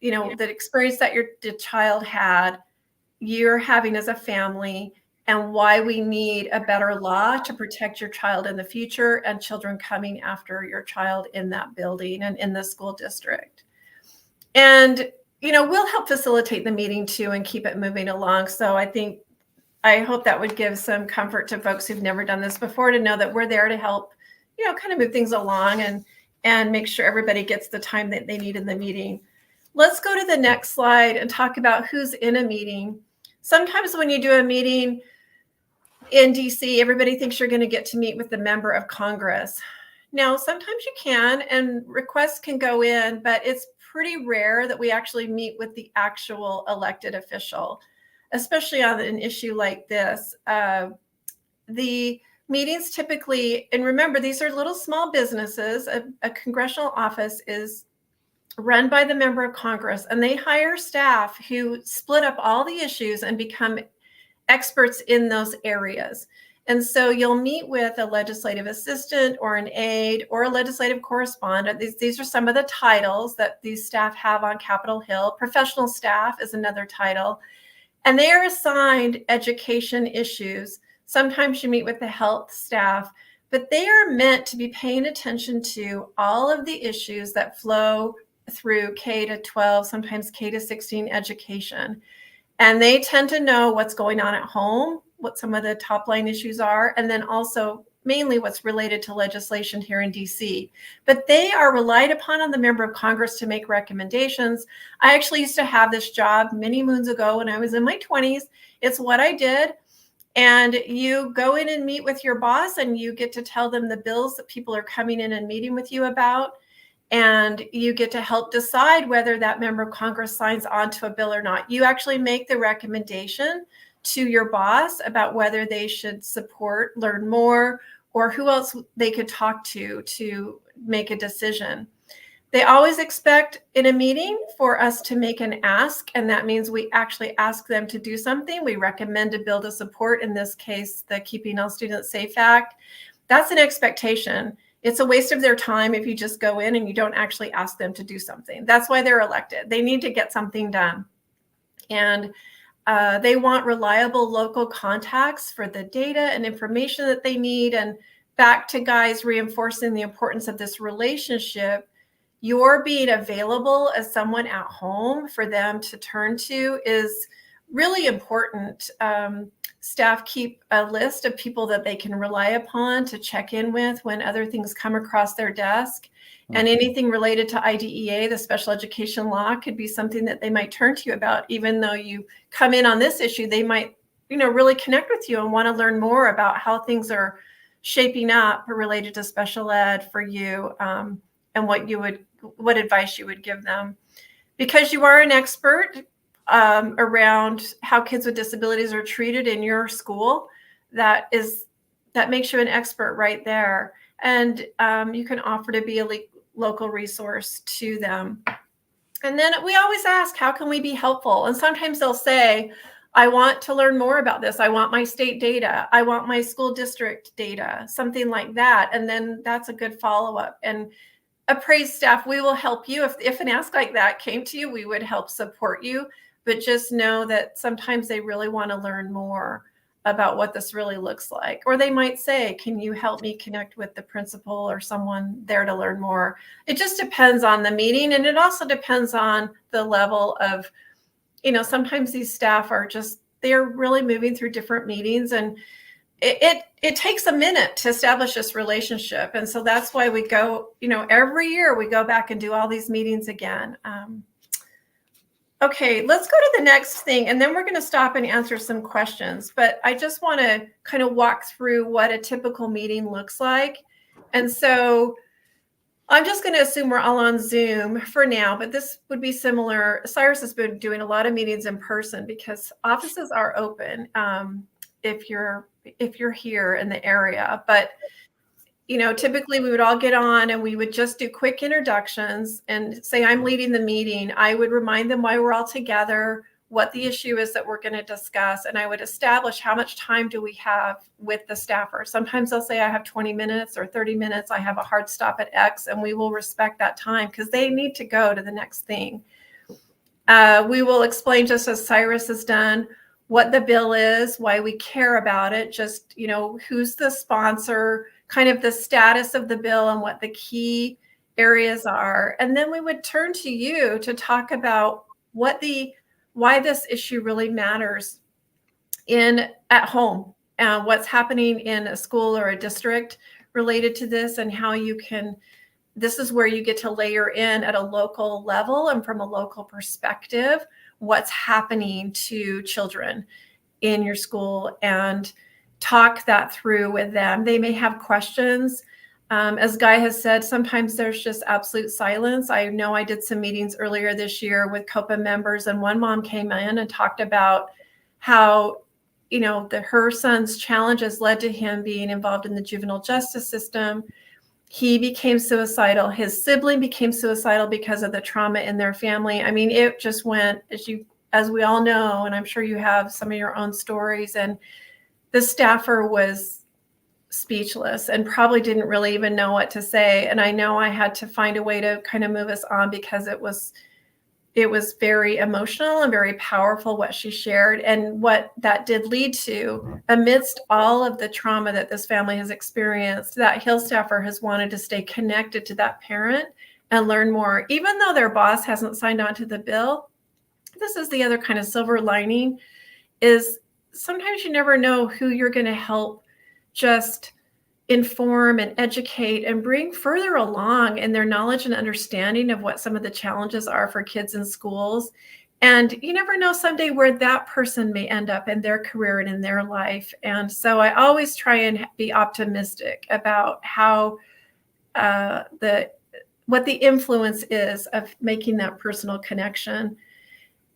the experience that the child had, you're having as a family, and why we need a better law to protect your child in the future and children coming after your child in that building and in the school district. And, we'll help facilitate the meeting too and keep it moving along. So I hope that would give some comfort to folks who've never done this before, to know that we're there to help, kind of move things along and make sure everybody gets the time that they need in the meeting. Let's go to the next slide and talk about who's in a meeting. Sometimes when you do a meeting in DC, everybody thinks you're going to get to meet with the member of Congress. Now, sometimes you can, and requests can go in, but it's pretty rare that we actually meet with the actual elected official, especially on an issue like this. The meetings typically, and remember, these are little small businesses. A congressional office is run by the member of Congress, and they hire staff who split up all the issues and become experts in those areas. And so you'll meet with a legislative assistant or an aide or a legislative correspondent. These are some of the titles that these staff have on Capitol Hill. Professional staff is another title. And they are assigned education issues. Sometimes you meet with the health staff, but they are meant to be paying attention to all of the issues that flow through K to 12, sometimes K to 16 education. And they tend to know what's going on at home, what some of the top line issues are, and then also mainly what's related to legislation here in DC. But they are relied upon on the member of Congress to make recommendations. I actually used to have this job many moons ago when I was in my 20s. It's what I did. And you go in and meet with your boss, and you get to tell them the bills that people are coming in and meeting with you about. And you get to help decide whether that member of Congress signs on to a bill or not. You actually make the recommendation to your boss about whether they should support, learn more, or who else they could talk to make a decision. They always expect in a meeting for us to make an ask, and that means we actually ask them to do something. We recommend a bill to support, in this case, the Keeping All Students Safe Act. That's an expectation. It's a waste of their time if you just go in and you don't actually ask them to do something. That's why they're elected. They need to get something done. And they want reliable local contacts for the data and information that they need. And back to Guy's reinforcing the importance of this relationship, your being available as someone at home for them to turn to is really important. staff keep a list of people that they can rely upon to check in with when other things come across their desk. And anything related to IDEA, the special education law, could be something that they might turn to you about. Even though you come in on this issue, they might, really connect with you and want to learn more about how things are shaping up related to special ed for you, and what advice you would give them. Because you are an expert around how kids with disabilities are treated in your school, that makes you an expert right there. And you can offer to be a local resource to them. And then we always ask, how can we be helpful? And sometimes they'll say, I want to learn more about this. I want my state data. I want my school district data, something like that. And then that's a good follow-up. And appraised staff, we will help you. If an ask like that came to you, we would help support you. But just know that sometimes they really want to learn more about what this really looks like. Or they might say, can you help me connect with the principal or someone there to learn more? It just depends on the meeting. And it also depends on the level of, sometimes these staff they're really moving through different meetings, and it takes a minute to establish this relationship. And so that's why we go, every year we go back and do all these meetings again. Okay, let's go to the next thing, and then we're going to stop and answer some questions. But I just want to kind of walk through what a typical meeting looks like. And so I'm just going to assume we're all on Zoom for now, but this would be similar. Cyrus has been doing a lot of meetings in person because offices are open if you're here in the area. But typically we would all get on and we would just do quick introductions and say, I'm leading the meeting. I would remind them why we're all together, what the issue is that we're going to discuss. And I would establish how much time do we have with the staffer. Sometimes they'll say I have 20 minutes or 30 minutes. I have a hard stop at X, and we will respect that time because they need to go to the next thing. We will explain, just as Cyrus has done, what the bill is, why we care about it, just, who's the sponsor, kind of the status of the bill and what the key areas are. And then we would turn to you to talk about why this issue really matters at home, what's happening in a school or a district related to this, and how this is where you get to layer in at a local level and from a local perspective, what's happening to children in your school, and talk that through with them. They may have questions. As Guy has said, sometimes there's just absolute silence. I know I did some meetings earlier this year with COPA members, and one mom came in and talked about how, her son's challenges led to him being involved in the juvenile justice system. He became suicidal. His sibling became suicidal because of the trauma in their family. I mean, it just went, as we all know, and I'm sure you have some of your own stories, and the staffer was speechless and probably didn't really even know what to say. And I know I had to find a way to kind of move us on because it was very emotional and very powerful what she shared, and what that did lead to, amidst all of the trauma that this family has experienced, that Hill staffer has wanted to stay connected to that parent and learn more, even though their boss hasn't signed on to the bill. This is the other kind of silver lining, is sometimes you never know who you're going to help just inform and educate and bring further along in their knowledge and understanding of what some of the challenges are for kids in schools. And you never know someday where that person may end up in their career and in their life. And so I always try and be optimistic about how what the influence is of making that personal connection.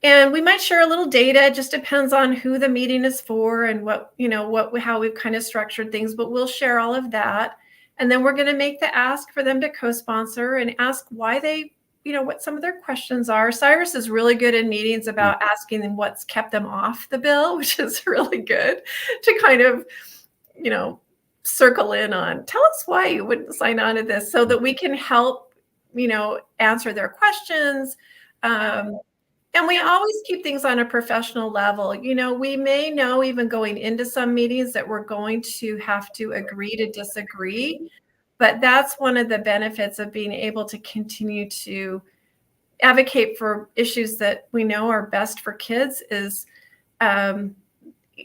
And we might share a little data. It just depends on who the meeting is for and how we've kind of structured things, but we'll share all of that. And then we're going to make the ask for them to co-sponsor and ask why they, what some of their questions are. Cyrus is really good in meetings about asking them what's kept them off the bill, which is really good to kind of, circle in on. Tell us why you wouldn't sign on to this, so that we can help, answer their questions. And we always keep things on a professional level. We may know, even going into some meetings, that we're going to have to agree to disagree. But that's one of the benefits of being able to continue to advocate for issues that we know are best for kids, is,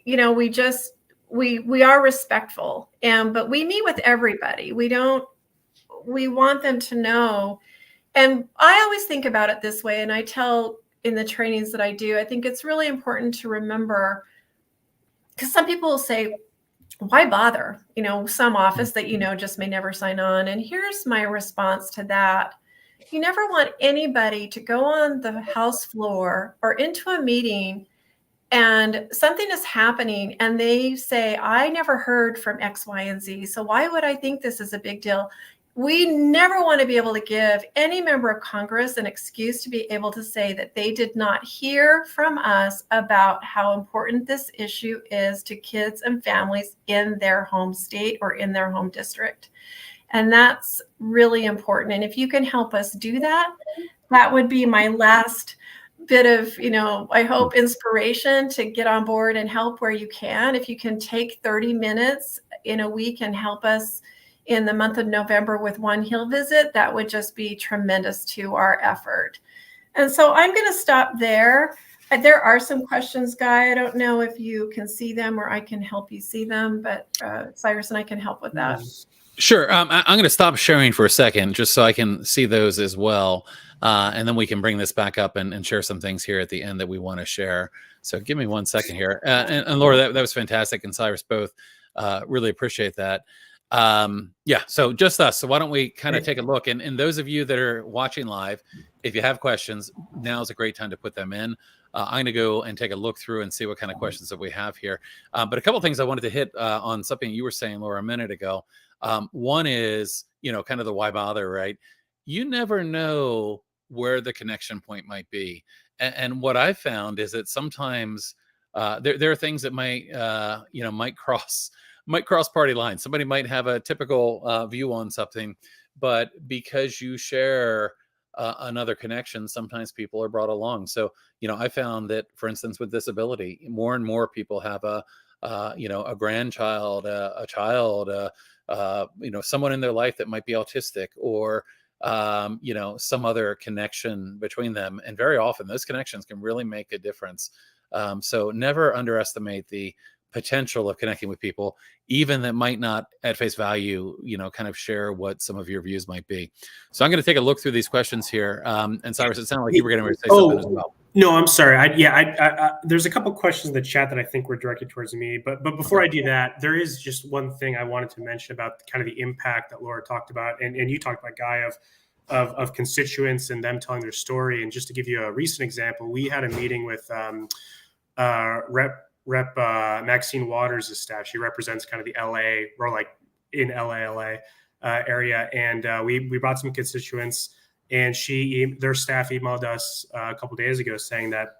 we are respectful, but we meet with everybody. We want them to know. And I always think about it this way, and I tell in the trainings that I do, I think it's really important to remember, because some people will say, why bother? Some office that just may never sign on. And here's my response to that. You never want anybody to go on the House floor or into a meeting and something is happening and they say, I never heard from X, Y, and Z, so why would I think this is a big deal? We never want to be able to give any member of Congress an excuse to be able to say that they did not hear from us about how important this issue is to kids and families in their home state or in their home district. And that's really important. And if you can help us do that, that would be my last bit of, I hope, inspiration to get on board and help where you can. If you can take 30 minutes in a week and help us in the month of November with one Heal visit, that would just be tremendous to our effort. And so I'm going to stop there. There are some questions, Guy. I don't know if you can see them or I can help you see them, but Cyrus and I can help with that. Sure. I'm going to stop sharing for a second just so I can see those as well. And then we can bring this back up and share some things here at the end that we want to share. So give me 1 second here. And Laura, that was fantastic. And Cyrus both really appreciate that. Yeah, so just us. So why don't we kind of take a look? And those of you that are watching live, if you have questions, now is a great time to put them in. I'm going to go and take a look through and see what kind of questions that we have here. But a couple of things I wanted to hit on something you were saying, Laura, a minute ago. One is, kind of the why bother, right? You never know where the connection point might be. And what I found is that sometimes there are things that might cross party lines. Somebody might have a typical view on something, but because you share another connection, sometimes people are brought along. So, I found that, for instance, with disability, more and more people have a grandchild, a child, someone in their life that might be autistic, or some other connection between them. And very often those connections can really make a difference. So never underestimate the potential of connecting with people, even that might not at face value, kind of share what some of your views might be. So I'm going to take a look through these questions here. And Cyrus, it sounded like you were going to say something as well. No, I'm sorry. There's a couple questions in the chat that I think were directed towards me, but before I do that, there is just one thing I wanted to mention about kind of the impact that Laura talked about, and you talked about, Guy, of constituents and them telling their story. And just to give you a recent example, we had a meeting with Rep Maxine Waters' staff. She represents kind of the LA, or like in LA area, and we brought some constituents, and their staff emailed us a couple days ago saying that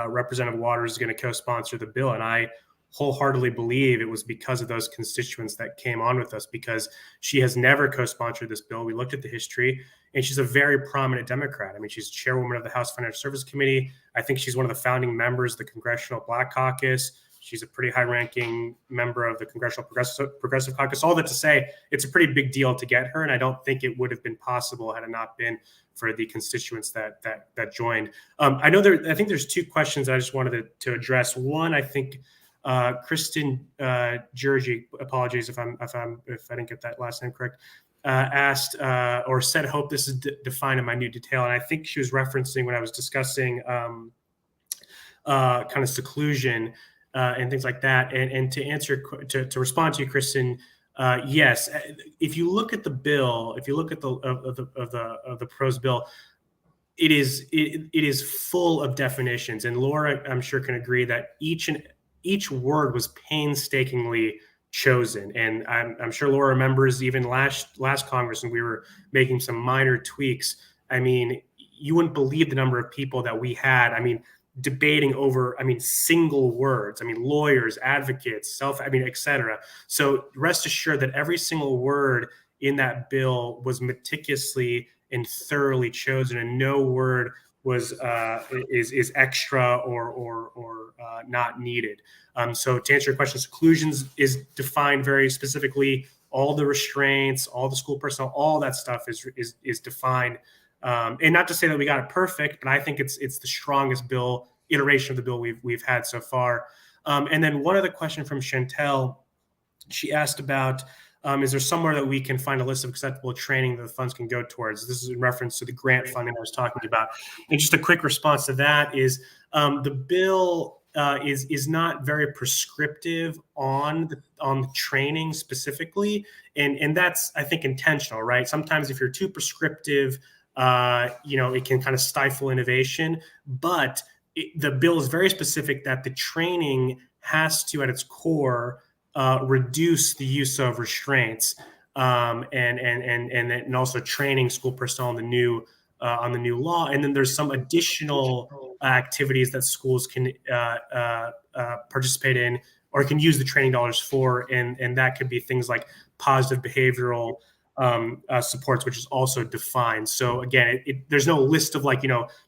Representative Waters is going to co-sponsor the bill, and I wholeheartedly believe it was because of those constituents that came on with us, because she has never co-sponsored this bill. We looked at the history, and she's a very prominent Democrat. I mean, she's chairwoman of the House Financial Services Committee. I think she's one of the founding members of the Congressional Black Caucus. She's a pretty high-ranking member of the Congressional Progressive Caucus. All that to say, it's a pretty big deal to get her, and I don't think it would have been possible had it not been for the constituents that joined. I think there's two questions I just wanted to address. One, I think Kristen Georgie, apologies if I didn't get that last name correct, asked or said, "Hope this is defined in minute detail." And I think she was referencing when I was discussing kind of seclusion and things like that. And to answer to respond to you, Kristen, yes, if you look at the bill, if you look at the proposed bill, it is full of definitions, and Laura, I'm sure, can agree that each word was painstakingly chosen. And I'm sure Laura remembers even last Congress when we were making some minor tweaks. I mean, you wouldn't believe the number of people that we had. I mean, debating over, single words. Lawyers, advocates, et cetera. So rest assured that every single word in that bill was meticulously and thoroughly chosen, and no word was is extra or not needed. So to answer your question, seclusions is defined very specifically. All the restraints, all the school personnel, all that stuff is defined. And not to say that we got it perfect, but I think it's the strongest iteration of the bill we've had so far. And then one other question from Chantel. She asked about, is there somewhere that we can find a list of acceptable training that the funds can go towards? This is in reference to the grant funding I was talking about. And just a quick response to that is the bill is not very prescriptive on the training specifically. And that's, I think, intentional, right? Sometimes if you're too prescriptive, it can kind of stifle innovation. But the bill is very specific that the training has to, at its core, reduce the use of restraints, and also training school personnel on the new law. And then there's some additional activities that schools can participate in or can use the training dollars for, and that could be things like positive behavioral supports, which is also defined. So again, there's no list of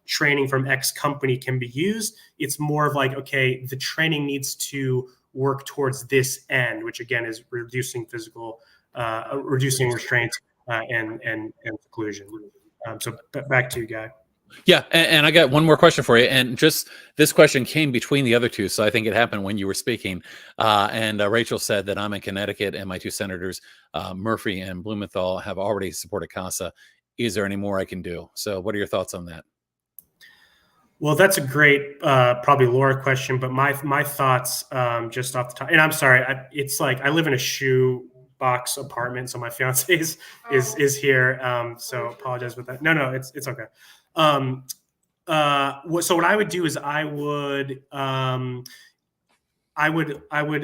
training from X company can be used. It's more of okay, the training needs to work towards this end, which again is reducing restraint and seclusion. So back to you, Guy. Yeah, and I got one more question for you. And just this question came between the other two, so I think it happened when you were speaking. And Rachel said that I'm in Connecticut, and my two senators, Murphy and Blumenthal, have already supported CASA. Is there any more I can do? So what are your thoughts on that? Well, that's a great, probably Laura question, but my thoughts just off the top, and I'm sorry, it's like I live in a shoe box apartment, so my fiance is here, so apologize with that. No, it's okay. So what I would do is I would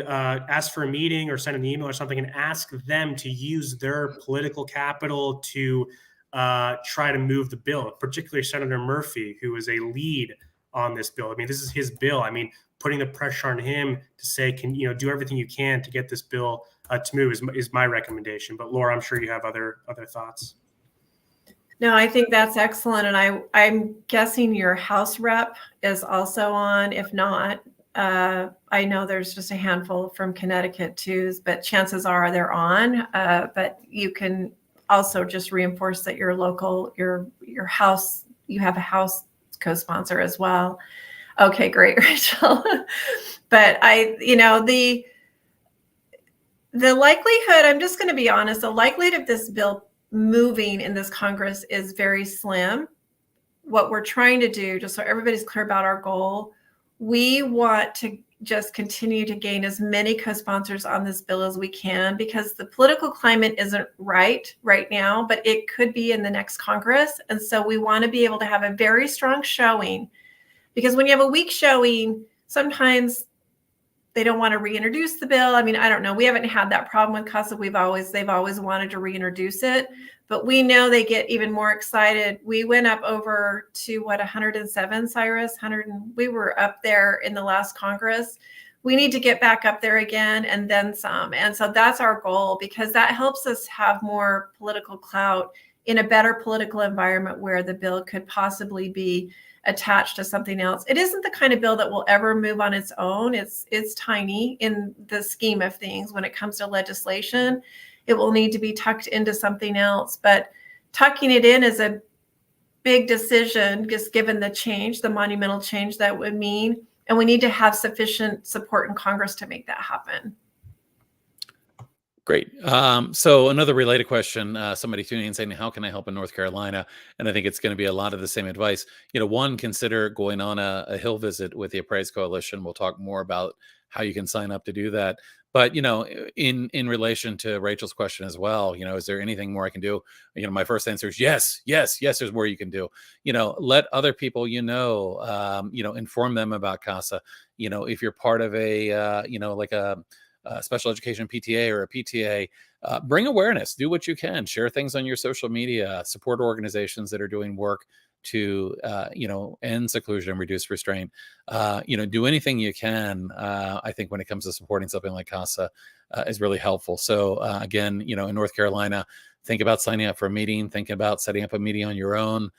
ask for a meeting or send an email or something and ask them to use their political capital to try to move the bill, particularly Senator Murphy, who is a lead on this bill. I mean, this is his bill. I mean, putting the pressure on him to say, do everything you can to get this bill to move is my recommendation. But Laura, I'm sure you have other thoughts. No, I think that's excellent. And I'm guessing your House rep is also on. If not, I know there's just a handful from Connecticut too, but chances are they're on. But you can also just reinforce that your local, your House, you have a House co-sponsor as well. Okay, great, Rachel. But the likelihood, I'm just going to be honest, the likelihood of this bill moving in this Congress is very slim. What we're trying to do, just so everybody's clear about our goal, we want to just continue to gain as many co-sponsors on this bill as we can, because the political climate isn't right now, but it could be in the next Congress. And so we want to be able to have a very strong showing, because when you have a weak showing, sometimes they don't want to reintroduce the bill. I mean, I don't know. We haven't had that problem with CASA. They've always wanted to reintroduce it, but we know they get even more excited. We went up over to 107, Cyrus, we were up there in the last Congress. We need to get back up there again and then some. And so that's our goal, because that helps us have more political clout in a better political environment where the bill could possibly be attached to something else. It isn't the kind of bill that will ever move on its own. It's tiny in the scheme of things. When it comes to legislation, it will need to be tucked into something else. But tucking it in is a big decision, just given the monumental change that would mean. And we need to have sufficient support in Congress to make that happen. Great. So another related question, somebody tuning in saying, how can I help in North Carolina? And I think it's going to be a lot of the same advice. One, consider going on a Hill visit with the Appraise Coalition. We'll talk more about how you can sign up to do that. But, in relation to Rachel's question as well, is there anything more I can do? My first answer is yes, there's more you can do. Let other people, inform them about CASA. If you're part of a, like a special education PTA or a PTA, bring awareness, do what you can, share things on your social media, support organizations that are doing work to, end seclusion and reduce restraint. Do anything you can. I think when it comes to supporting something like CASA is really helpful. So again, in North Carolina, think about signing up for a meeting, think about setting up a meeting on your own.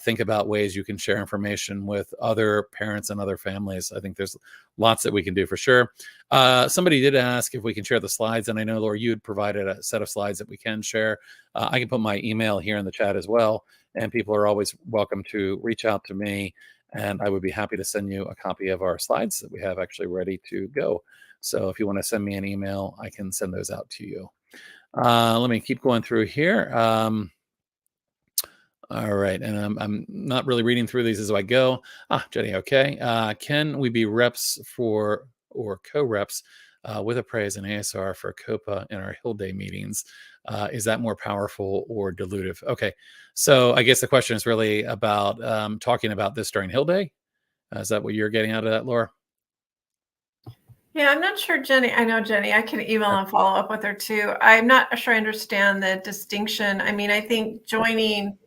Think about ways you can share information with other parents and other families. I think there's lots that we can do for sure. Somebody did ask if we can share the slides, and I know, Laura, you had provided a set of slides that we can share. I can put my email here in the chat as well, and people are always welcome to reach out to me and I would be happy to send you a copy of our slides that we have actually ready to go. So if you want to send me an email, I can send those out to you. Let me keep going through here. All right, and I'm not really reading through these as I go. Jenny, okay. Can we be reps for or co-reps with appraise and ASR for COPA in our Hill Day meetings? Is that more powerful or dilutive? Okay, so I guess the question is really about talking about this during Hill Day. Is that what you're getting out of that, Laura? Yeah, I'm not sure, Jenny. I know Jenny. I can email and follow up with her too. I'm not sure I understand the distinction. I mean, I think joining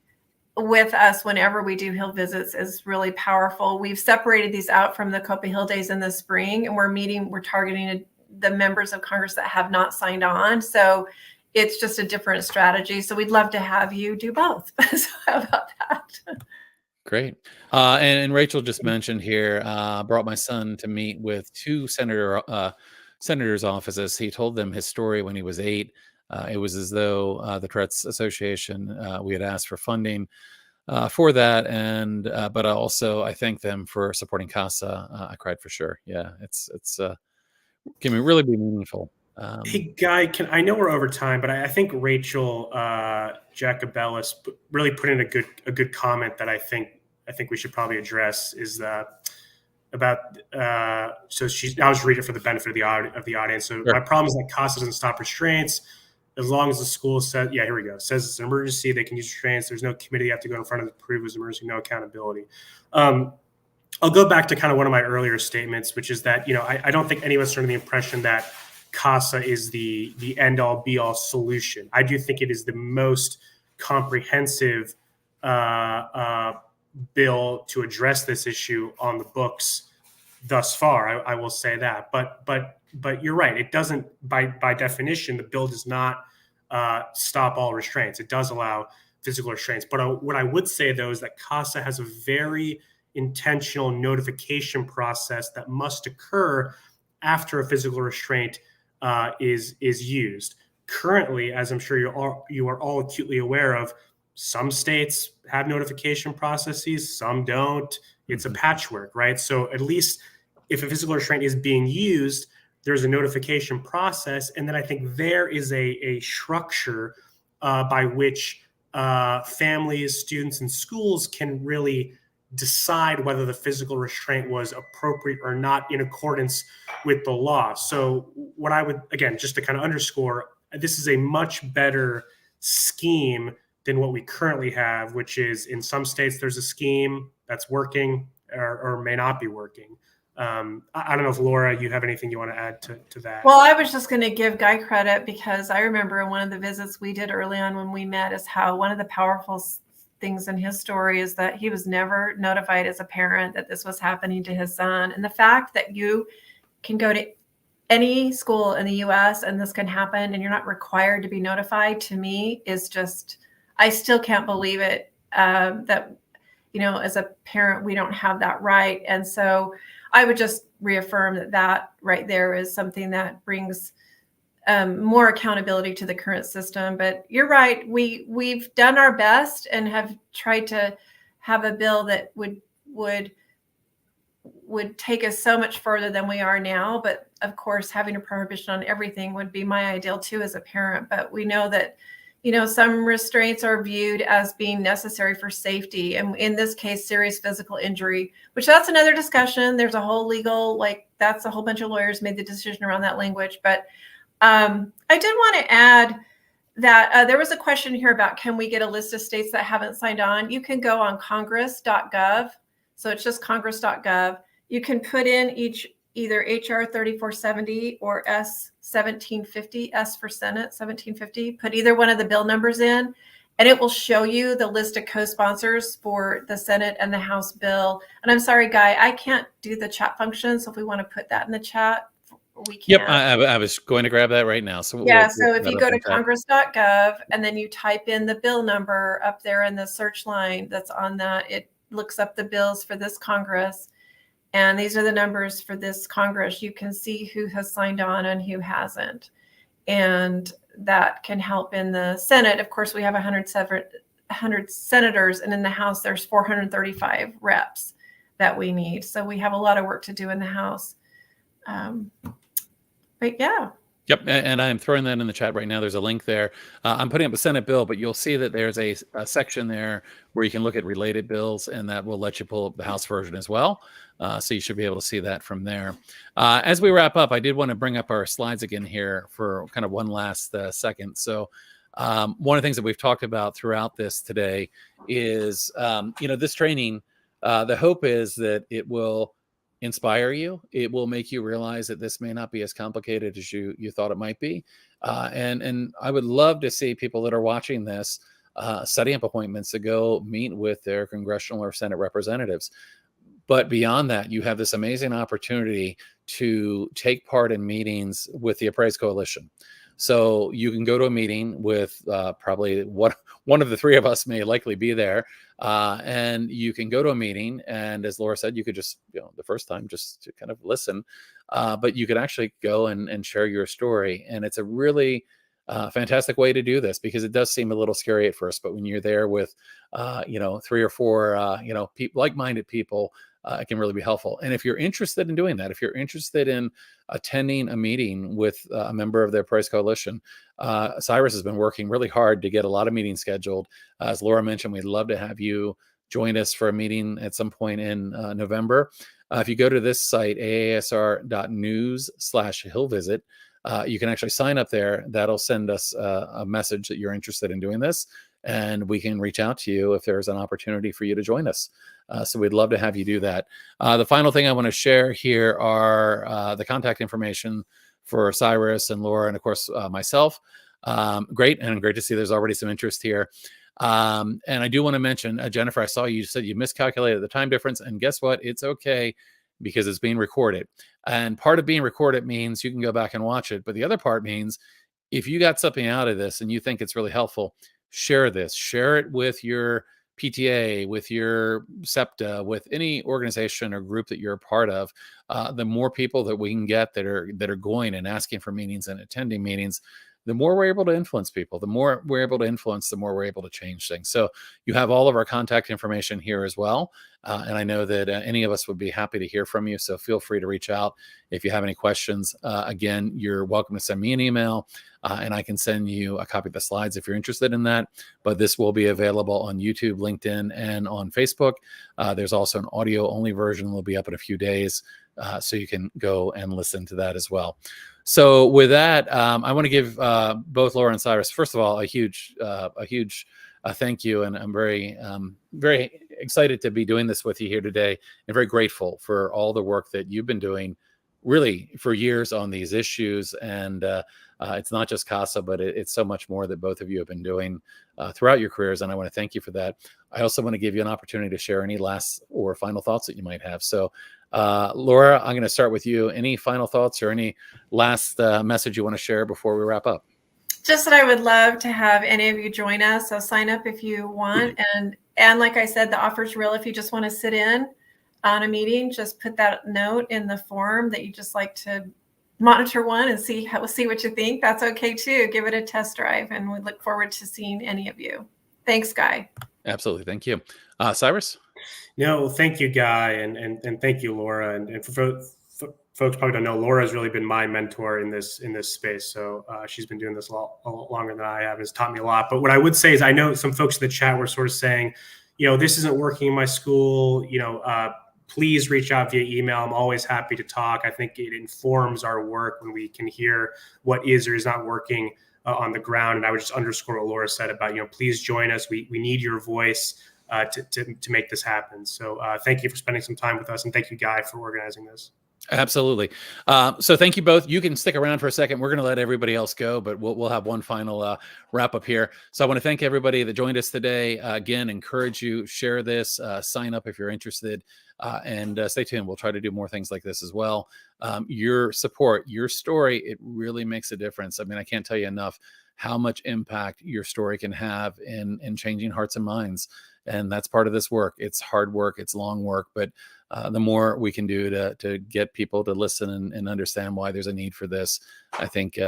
with us whenever we do Hill visits is really powerful. We've separated these out from the COPA Hill Days in the spring, and we're targeting the members of Congress that have not signed on. So it's just a different strategy. So we'd love to have you do both. So how about that? Great. And Rachel just mentioned here, brought my son to meet with two senators' offices. He told them his story when he was 8. It was as though the Tourette's Association, we had asked for funding for that, and but also I thank them for supporting CASA. I cried for sure. Yeah, it's can really be meaningful. Hey, Guy, I know we're over time, but I think Rachel Jacobellis really put in a good comment that I think we should probably address is about so I'll just read it for the benefit of the audience. So Sure. My problem is that CASA doesn't stop restraints. As long as the school says, here we go, says it's an emergency, they can use restraints. There's no committee you have to go in front of to prove it's an emergency, no accountability. I'll go back to kind of one of my earlier statements, which is that, I don't think any of us are under the impression that CASA is the end all be all solution. I do think it is the most comprehensive bill to address this issue on the books thus far. I will say that, but you're right. It doesn't, by definition, the bill does not stop all restraints. It does allow physical restraints. But what I would say, though, is that CASA has a very intentional notification process that must occur after a physical restraint is used. Currently, as I'm sure you are all acutely aware of, some states have notification processes, some don't. It's a patchwork, right? So at least if a physical restraint is being used, there's a notification process. And then I think there is a structure by which families, students, and schools can really decide whether the physical restraint was appropriate or not in accordance with the law. So what I would, again, just to kind of underscore, this is a much better scheme than what we currently have, which is in some states there's a scheme that's working or may not be working. I don't know if Laura, you have anything you want to add to that? Well, I was just going to give Guy credit because I remember in one of the visits we did early on when we met is how one of the powerful things in his story is that he was never notified as a parent that this was happening to his son. And the fact that you can go to any school in the US and this can happen and you're not required to be notified, to me is just, I still can't believe it, that, as a parent, we don't have that right. And so I would just reaffirm that right there is something that brings more accountability to the current system. But you're right. We've done our best and have tried to have a bill that would take us so much further than we are now. But of course, having a prohibition on everything would be my ideal too as a parent. But we know that, some restraints are viewed as being necessary for safety. And in this case, serious physical injury, which that's another discussion. There's a whole legal, that's a whole bunch of lawyers made the decision around that language. But I did want to add that there was a question here about, can we get a list of states that haven't signed on? You can go on congress.gov. So it's just congress.gov. You can put in either HR 3470 or S 1750, S for Senate 1750. Put either one of the bill numbers in, and it will show you the list of co-sponsors for the Senate and the House bill. And I'm sorry, Guy, I can't do the chat function. So if we want to put that in the chat, we can. Yep, I was going to grab that right now. So yeah, so if you go to congress.gov and then you type in the bill number up there in the search line that's on that, it looks up the bills for this Congress. And these are the numbers for this Congress. You can see who has signed on and who hasn't. And that can help in the Senate. Of course, we have 100 senators, and in the House, there's 435 reps. that we need. So we have a lot of work to do in the House. But yeah. Yep, and I'm throwing that in the chat right now. There's a link there. I'm putting up a Senate bill, but you'll see that there's a section there where you can look at related bills, and that will let you pull up the House version as well. So you should be able to see that from there. As we wrap up, I did want to bring up our slides again here for kind of one last second. So one of the things that we've talked about throughout this today is, this training, the hope is that it will inspire you. It will make you realize that this may not be as complicated as you thought it might be. And I would love to see people that are watching this setting up appointments to go meet with their congressional or Senate representatives. But beyond that, you have this amazing opportunity to take part in meetings with the Appraise Coalition. So you can go to a meeting with probably one of the three of us may likely be there. And you can go to a meeting, and as Laura said, you could just, the first time, just to kind of listen, but you could actually go and share your story. And it's a really fantastic way to do this, because it does seem a little scary at first, but when you're there with, 3 or 4, like-minded people, it can really be helpful. And if you're interested in doing that, if you're interested in attending a meeting with a member of the Appraise Coalition, Cyrus has been working really hard to get a lot of meetings scheduled. As Laura mentioned, we'd love to have you join us for a meeting at some point in November. If you go to this site, aasr.news/Hill visit, you can actually sign up there. That'll send us a message that you're interested in doing this, and we can reach out to you if there's an opportunity for you to join us. So we'd love to have you do that. The final thing I want to share here are the contact information for Cyrus and Laura, and of course myself. Great to see there's already some interest here. And I do want to mention, Jennifer, I saw you said you miscalculated the time difference, and guess what? It's okay, because it's being recorded. And part of being recorded means you can go back and watch it. But the other part means if you got something out of this and you think it's really helpful, share this. Share it with your PTA, with your SEPTA, with any organization or group that you're a part of. The more people that we can get that are going and asking for meetings and attending meetings, the more we're able to influence people. The more we're able to influence, the more we're able to change things. So you have all of our contact information here as well. And I know that any of us would be happy to hear from you. So feel free to reach out if you have any questions. Again, you're welcome to send me an email, and I can send you a copy of the slides if you're interested in that. But this will be available on YouTube, LinkedIn, and on Facebook. There's also an audio-only version that will be up in a few days, so you can go and listen to that as well. So with that, I want to give both Laura and Cyrus, first of all, a huge thank you, and I'm very excited to be doing this with you here today, and very grateful for all the work that you've been doing, really for years on these issues. And it's not just CASA, but it's so much more that both of you have been doing throughout your careers, and I want to thank you for that. I also want to give you an opportunity to share any last or final thoughts that you might have. So Laura, I'm going to start with you. Any final thoughts or any last message you want to share before we wrap up? Just that I would love to have any of you join us. So sign up if you want. And like I said, the offer's real. If you just want to sit in on a meeting, just put that note in the form that you just like to monitor one and see what you think. That's okay too. Give it a test drive, and we look forward to seeing any of you. Thanks, Guy. Absolutely. Thank you. Cyrus? No, thank you, Guy, and thank you, Laura. And for folks probably don't know, Laura has really been my mentor in this space. So she's been doing this a lot longer than I have. Has taught me a lot. But what I would say is, I know some folks in the chat were sort of saying, this isn't working in my school. Please reach out via email. I'm always happy to talk. I think it informs our work when we can hear what is or is not working on the ground. And I would just underscore what Laura said about, please join us. We need your voice to make this happen. So thank you for spending some time with us, and thank you, Guy, for organizing this. Absolutely. So thank you both. You can stick around for a second. We're going to let everybody else go, but we'll have one final wrap up here. So I want to thank everybody that joined us today. Again, encourage you, share this, sign up if you're interested, and stay tuned. We'll try to do more things like this as well. Your support, your story, it really makes a difference. I mean, I can't tell you enough how much impact your story can have in changing hearts and minds. And that's part of this work. It's hard work. It's long work, but the more we can do to get people to listen and understand why there's a need for this, I think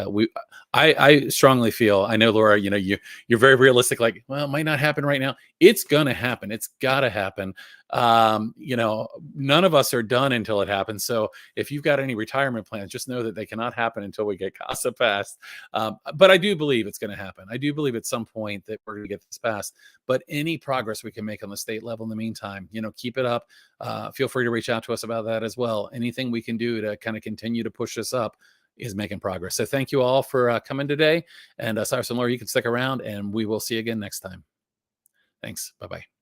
I strongly feel, I know, Laura, you're very realistic, like, well, it might not happen right now. It's going to happen. It's got to happen. You know, none of us are done until it happens. So if you've got any retirement plans, just know that they cannot happen until we get CASA passed. But I do believe it's going to happen. I do believe at some point that we're going to get this passed. But any progress we can make on the state level in the meantime, you know, keep it up. Feel free to reach out to us about that as well. Anything we can do to kind of continue to push this up is making progress. So thank you all for coming today. And Cyrus and Laura, you can stick around, and we will see you again next time. Thanks. Bye-bye.